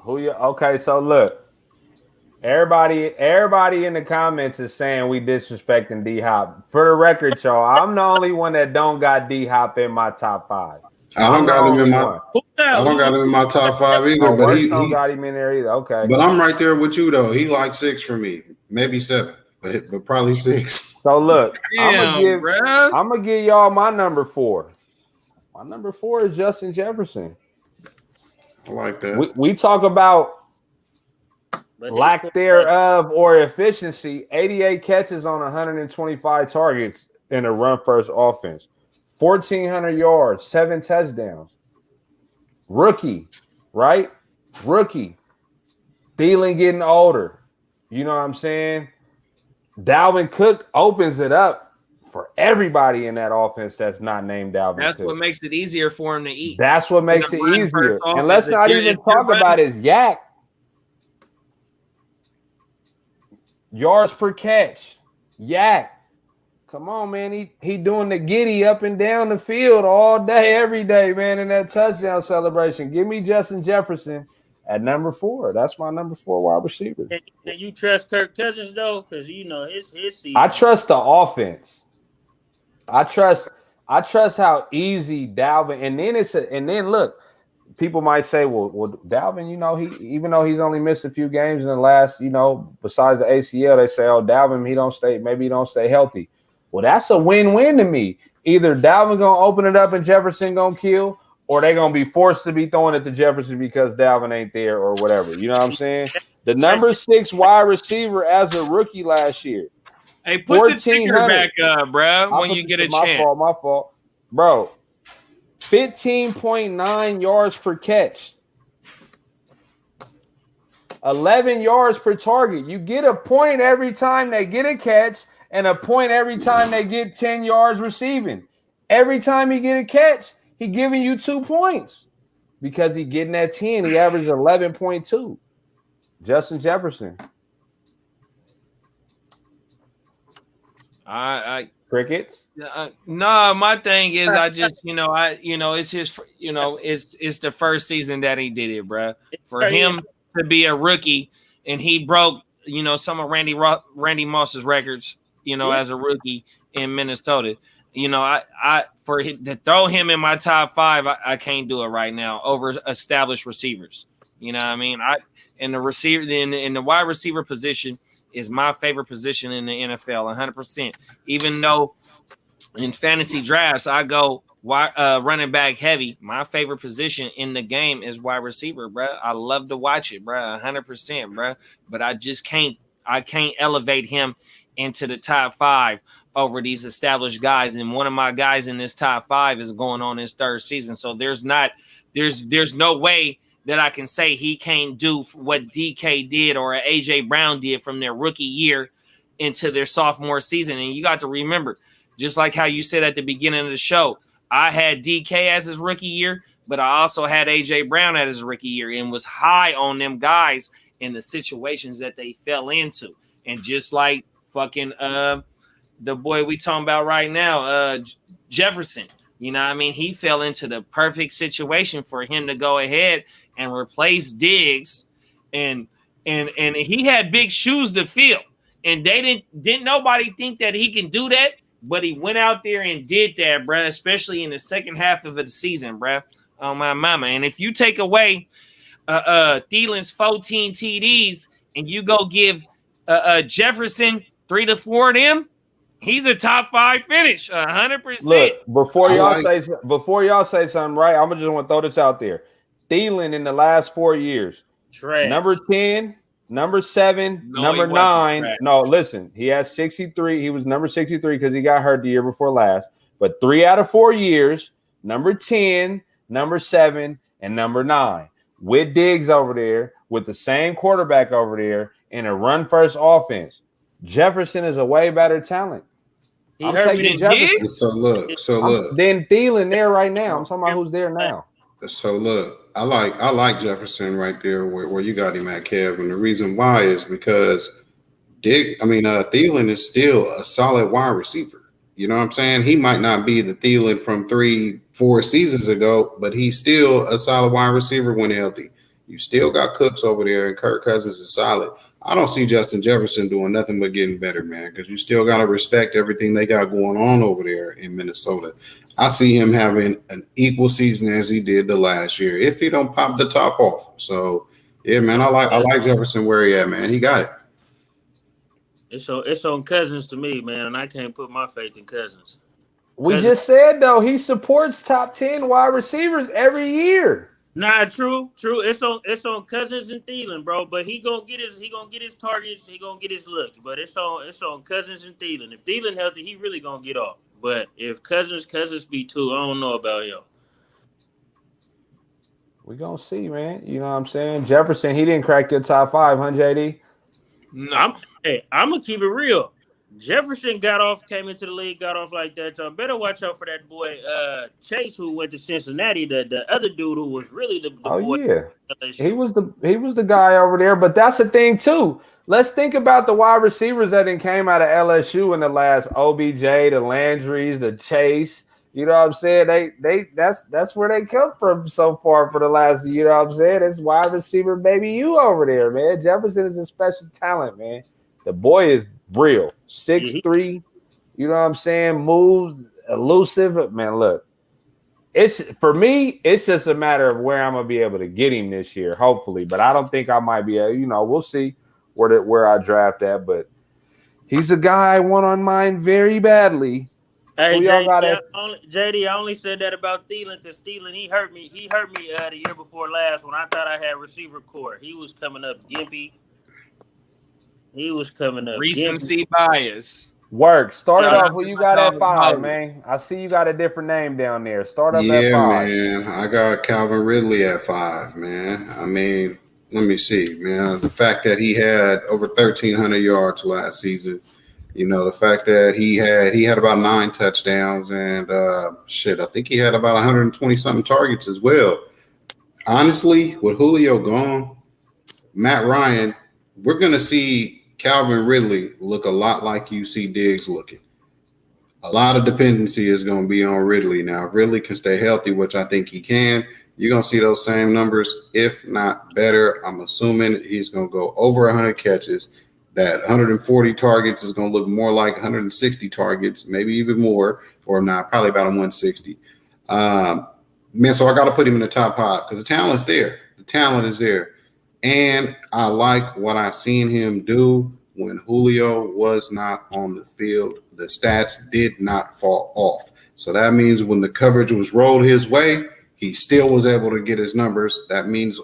Okay, so look. Everybody in the comments is saying we disrespecting D-Hop. For the record, y'all, I'm the only one that don't got D-Hop in my top 5.
I don't got him in my top 5 either. But he
don't got him in there either. Okay.
But I'm right there with you though. He like 6 for me, maybe 7, but probably 6.
So look, I'm gonna give y'all my number 4. My number 4 is Justin Jefferson.
I like that.
We talk about
But
lack thereof or efficiency, 88 catches on 125 targets in a run-first offense, 1,400 yards, 7 touchdowns. Rookie, right? Rookie. Thielen getting older. You know what I'm saying? Dalvin Cook opens it up for everybody in that offense that's not named Dalvin
That's
Cook.
what makes it easier for him to eat.
That's what makes it easier. And let's not even talk about his yak. Yards per catch. Yak. Come on, man. He doing the giddy up and down the field all day, every day, man, in that touchdown celebration. Give me Justin Jefferson at number 4. That's my number 4 wide receiver.
Can you trust Kirk Cousins, though? Because, you know, his season.
I trust the offense. I trust how easy Dalvin, and then look, people might say, well, Dalvin, you know, he even though he's only missed a few games in the last, you know, besides the ACL, they say, oh, Dalvin, maybe he don't stay healthy. Well, that's a win-win to me. Either Dalvin gonna open it up and Jefferson gonna kill, or they gonna be forced to be throwing it to Jefferson because Dalvin ain't there or whatever. You know what I'm saying? The number 6 wide receiver as a rookie last year.
Hey, put the ticker back up, bro, when you get a chance.
My fault. Bro, 15.9 yards per catch. 11 yards per target. You get a point every time they get a catch and a point every time they get 10 yards receiving. Every time he get a catch, he giving you 2 points because he getting that 10. He averaged 11.2. Justin Jefferson. Crickets.
No, my thing is it's his, it's the first season that he did it, bro. For him to be a rookie and he broke, some of Randy Moss's records, as a rookie in Minnesota. To throw him in my top 5, I can't do it right now over established receivers. You know what I mean? In the wide receiver position is my favorite position in the NFL, 100%. Even though in fantasy drafts I go running back heavy, my favorite position in the game is wide receiver, bro. I love to watch it, bro, 100%, bro. But I just can't elevate him into the top 5 over these established guys. And one of my guys in this top 5 is going on his 3rd season. So there's no way that I can say he can't do what DK did or AJ Brown did from their rookie year into their sophomore season. And you got to remember, just like how you said at the beginning of the show, I had DK as his rookie year, but I also had AJ Brown as his rookie year and was high on them guys in the situations that they fell into. And just like fucking the boy we talking about right now, Jefferson, you know what I mean? He fell into the perfect situation for him to go ahead and replace Diggs, and he had big shoes to fill, and they didn't nobody think that he can do that, but he went out there and did that, bro. Especially in the second half of the season, bro. Oh my mama! And if you take away Thielen's 14 TDs and you go give Jefferson 3 to 4 of them, he's a top 5 finish, 100%.
Look, before y'all say something, right? I'm just want to throw this out there. Thielen in the last 4 years,
trash.
Number 10, number 7, number 9. No, listen, he has 63. He was number 63 because he got hurt the year before last. But 3 out of 4 years, number 10, number 7, and number 9. With Diggs over there, with the same quarterback over there, in a run-first offense. Jefferson is a way better talent. I'm taking Jefferson.
So look.
Then Thielen there right now. I'm talking about who's there now.
So look, I like Jefferson right there where you got him at, Kev, and the reason why is because Thielen is still a solid wide receiver. You know what I'm saying? He might not be the Thielen from 3-4 seasons ago, but he's still a solid wide receiver when healthy. You still got Cooks over there, and Kirk Cousins is solid. I don't see Justin Jefferson doing nothing but getting better, man, because you still got to respect everything they got going on over there in Minnesota. I see him having an equal season as he did the last year if he don't pop the top off. So, yeah, man, I like Jefferson where he at, man. He got it.
It's on Cousins to me, man, and I can't put my faith in Cousins.
We just said, though, he supports top 10 wide receivers every year.
Nah, true. It's on Cousins and Thielen, bro. But he gonna get his targets. He gonna get his looks. But it's on Cousins and Thielen. If Thielen healthy, he really gonna get off. But if Cousins be too, I don't know about him.
We gonna see, man. You know what I'm saying? Jefferson, he didn't crack your top 5, huh, JD?
No.
I'm gonna keep it real. Jefferson came into the league, got off like that. Y'all better watch out for that boy Chase, who went to Cincinnati. The other dude who was really the
Oh
boy
yeah.
at
He
LSU.
was the guy over there, but that's the thing too. Let's think about the wide receivers that then came out of LSU in the last OBJ, the Landrys, the Chase. You know what I'm saying? That's where they come from so far for the last. You know what I'm saying? It's wide receiver baby you over there, man. Jefferson is a special talent, man. The boy is real.
Yeah,
6'3". You know what I'm saying? Moves, elusive. Man, look. It's for me, it's just a matter of where I'm gonna be able to get him this year, hopefully. But I don't think I might be we'll see where I draft at. But he's a guy I want on mine very badly.
Hey
Who y'all got at?
JD, I only said that about Thielen because Thielen he hurt me. He hurt me the year before last when I thought I had receiver core. He was coming up gimpy. He was coming up gimpy.
Recency bias.
Work. Start it
Shout
off.
out
Who
to
you
my
got at
dog
5,
Holly.
man? I see you got a different name down there. Start up at
Yeah,
5.
man. I got Calvin Ridley at 5, man. I mean, let me see, man. The fact that he had over 1,300 yards last season, the fact that he had about 9 touchdowns and I think he had about 120 something targets as well. Honestly, with Julio gone, Matt Ryan, we're gonna see Calvin Ridley look a lot like you see Diggs looking. A lot of dependency is going to be on Ridley now. If Ridley can stay healthy, which I think he can, you're going to see those same numbers, if not better. I'm assuming he's going to go over 100 catches. That 140 targets is going to look more like 160 targets, maybe even more, or not, probably about a 160. Man, so I got to put him in the top 5 because the talent's there. The talent is there. And I like what I seen him do when Julio was not on the field. The stats did not fall off. So that means when the coverage was rolled his way, he still was able to get his numbers. That means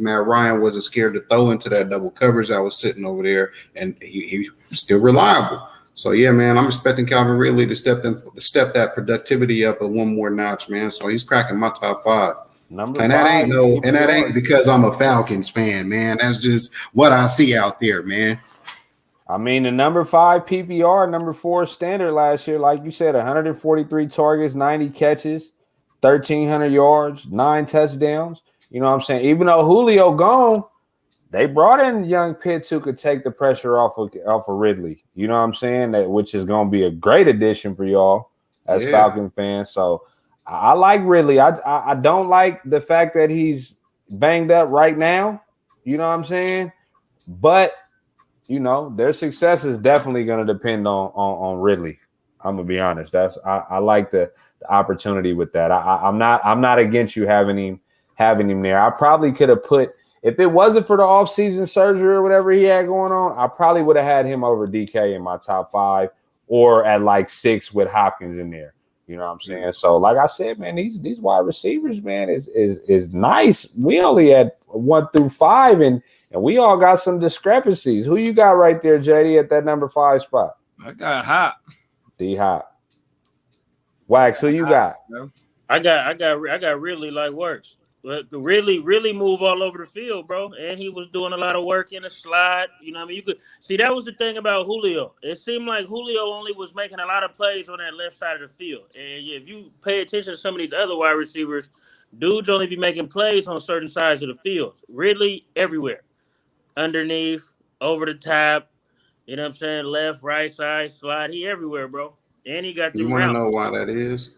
Matt Ryan wasn't scared to throw into that double coverage that was sitting over there, and he was still reliable. So yeah, man, I'm expecting Calvin Ridley to step that productivity up one more notch, man. So he's cracking my top 5.
Number
And
5.
that ain't because I'm a Falcons fan, man. That's just what I see out there, man.
I mean, the number 5 PPR, number 4 standard last year, like you said, 143 targets, 90 catches, 1,300 yards, 9 touchdowns. You know what I'm saying? Even though Julio gone, they brought in young Pitts who could take the pressure off of Ridley. You know what I'm saying? Which is going to be a great addition for y'all as Falcon fans. So I like Ridley. I don't like the fact that he's banged up right now. You know what I'm saying? But their success is definitely going to depend on Ridley. I'm gonna be honest. I like the opportunity with that. I'm not against you having him there. I probably could have put, if it wasn't for the offseason surgery or whatever he had going on, I probably would have had him over DK in my top 5 or at like 6 with Hopkins in there. You know what I'm saying? So, like I said, man, these wide receivers, man, is nice. We only had 1 through 5, and we all got some discrepancies. Who you got right there, JD, at that number 5 spot?
I got Hop.
D Hop. Wax, who you got?
I got really like Workz. Really move all over the field, bro. And he was doing a lot of work in the slot. You know what I mean? You could see that was the thing about Julio. It seemed like Julio only was making a lot of plays on that left side of the field. And if you pay attention to some of these other wide receivers, dudes only be making plays on certain sides of the field. Ridley everywhere. Underneath, over the top, you know what I'm saying? Left, right side, slide. He everywhere, bro. And he got the
You want to
route.
know why that is?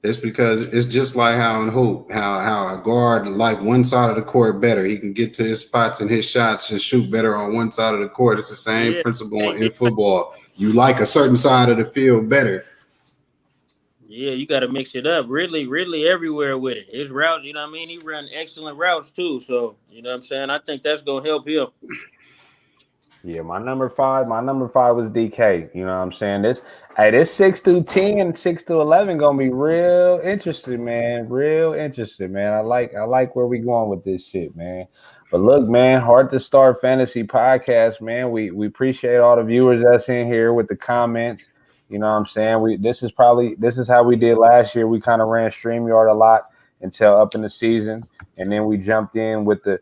It's because it's just like how in hoop, how a guard like one side of the court better. He can get to his spots and his shots and shoot better on one side of the court. It's the same principle in football. You like a certain side of the field better.
Yeah, you got to mix it up. Ridley everywhere with it. His routes, you know what I mean? He run excellent routes too. So, you know what I'm saying? I think that's going to help him.
Yeah, my number five was DK. You know what I'm saying? Hey, this 6-10, 6-11 gonna be real interesting, man. Real interesting, man. I like where we going with this shit, man. But look, man, Heart2Start Fantasy Podcast, man. We appreciate all the viewers that's in here with the comments. You know what I'm saying? This is how we did last year. We kind of ran StreamYard a lot until up in the season, and then we jumped in with the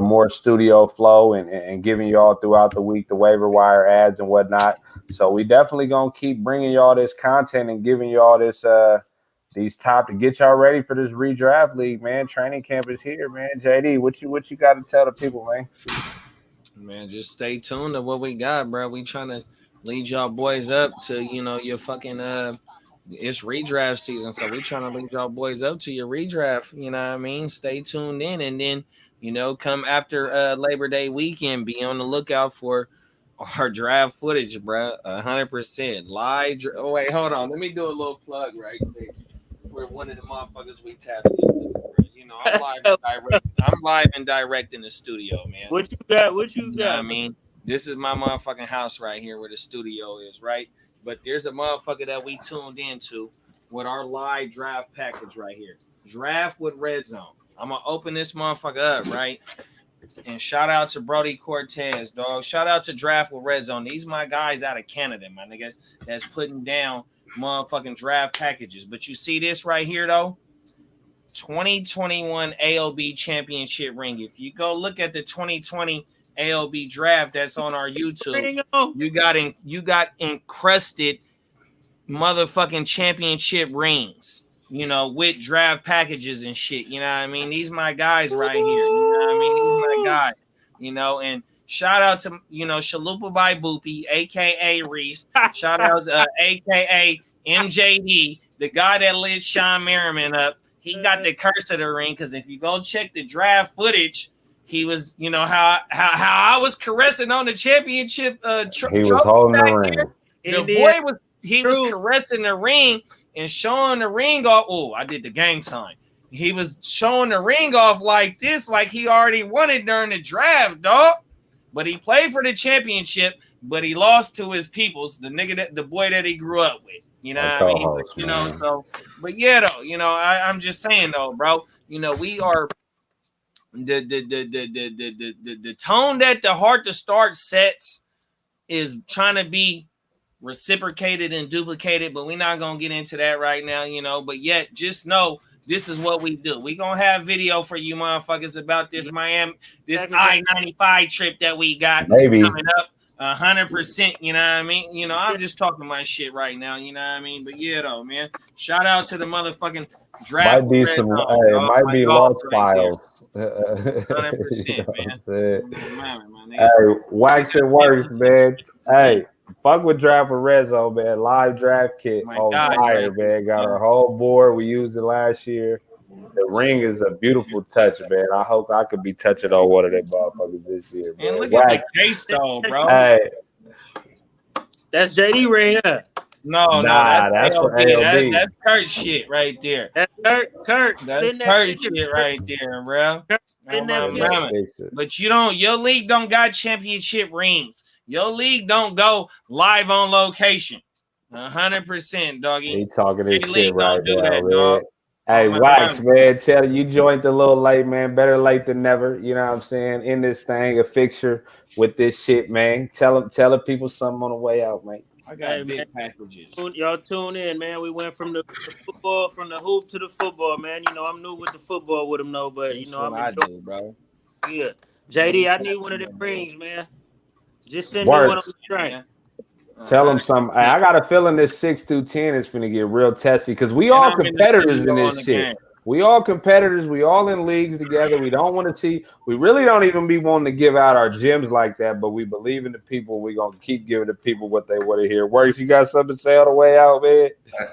more studio flow and giving y'all throughout the week the waiver wire ads and whatnot. So we definitely gonna keep bringing y'all this content and giving y'all this these top to get y'all ready for this redraft league, man. Training camp is here, man. JD, what you got to tell the people, man?
Man, just stay tuned to what we got, bro. We trying to lead y'all boys up to your fucking it's redraft season, so we trying to lead y'all boys up to your redraft. You know what I mean? Stay tuned in, and then come after Labor Day weekend, be on the lookout for our draft footage, bro. 100% live. Oh wait, hold on. Let me do a little plug right there. We're one of the motherfuckers we tapped into. I'm live and direct in the studio, man.
What you got? What you got?
I mean, this is my motherfucking house right here where the studio is, right? But there's a motherfucker that we tuned into with our live draft package right here. Draft with Red Zone. I'm gonna open this motherfucker up, right? And shout out to Brody Cortez, dog. Shout out to Draft with Red Zone. These my guys out of Canada, my nigga, that's putting down motherfucking draft packages. But you see this right here, though? 2021 AOB championship ring. If you go look at the 2020 AOB draft that's on our YouTube, you got encrusted motherfucking championship rings, with draft packages and shit. You know what I mean? These my guys right here. You know what I mean? These my guys, and shout out to, Shalupa by Boopy, aka Reese. Shout out to aka MJD, the guy that lit Sean Merriman up. He got the curse of the ring, because if you go check the draft footage, he was, how I was caressing on the championship.
He was holding the ring.
The boy was caressing the ring and showing the ring off. Oh, I did the gang sign. He was showing the ring off like this, like he already won it during the draft, dog. But he played for the championship, but he lost to his peoples, the boy that he grew up with. You know what I mean? So, but yeah, though, I'm just saying though, bro. We are the tone that the Heart2Start sets is trying to be reciprocated and duplicated, but we're not gonna get into that right now, But yet, just know this is what we do. We gonna have video for you motherfuckers about this I-95 trip that we got coming up. 100%, you know what I mean? I'm just talking my shit right now, you know what I mean? But yeah, though, man. Shout out to the motherfucking draft.
Might be lost files.
100%, man.
Hey, Wax and Workz, man. Hey, fuck with Draft with Red Zone, man. Live draft kit on fire, man. Got our whole board. We used it last year. The ring is a beautiful touch, man. I hope I could be touching on one of them motherfuckers this year, man.
And look at the case, though, bro.
Hey.
That's JD ring, huh?
No, that's for AOB. That's Kurt shit right there.
That's Kurt.
That's Kurt shit right there, bro. But your league don't got championship rings. Your league don't go live on location. 100%, doggy.
He talking this shit right now, man. Hey, Wax, man, tell you joined a little late, man. Better late than never. You know what I'm saying? In this thing, a fixture with this shit, man. Tell the people something on the way out, man.
I got big packages.
Y'all tune in, man. We went from the football, from the hoop to the football, man. I'm new with the football with them, though, but
I do, bro.
Yeah, JD, I need one of them rings, man. Just send me one on the train.
Tell them something. I got a feeling this 6-10 is going to get real testy because we all competitors in this shit. We all competitors. We all in leagues together. We don't want to see. We really don't even be wanting to give out our gems like that, but we believe in the people. We're going to keep giving the people what they want to hear. Workz, you got something to say on the way out, man?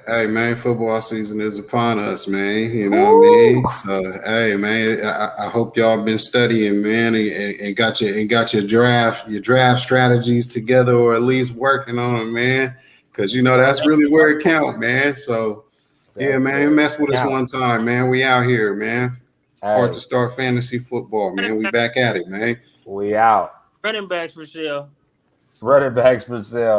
Hey, man, football season is upon us, man. You know what I mean? So, hey, man, I hope y'all been studying, man, and got your draft strategies together, or at least working on them, man, because, that's really where it counts, man. So, yeah, man, mess with us one time, man. We out here, man. Heart2Start fantasy football, man. We back at it, man.
We out.
Running backs for sale.
Running backs for sale.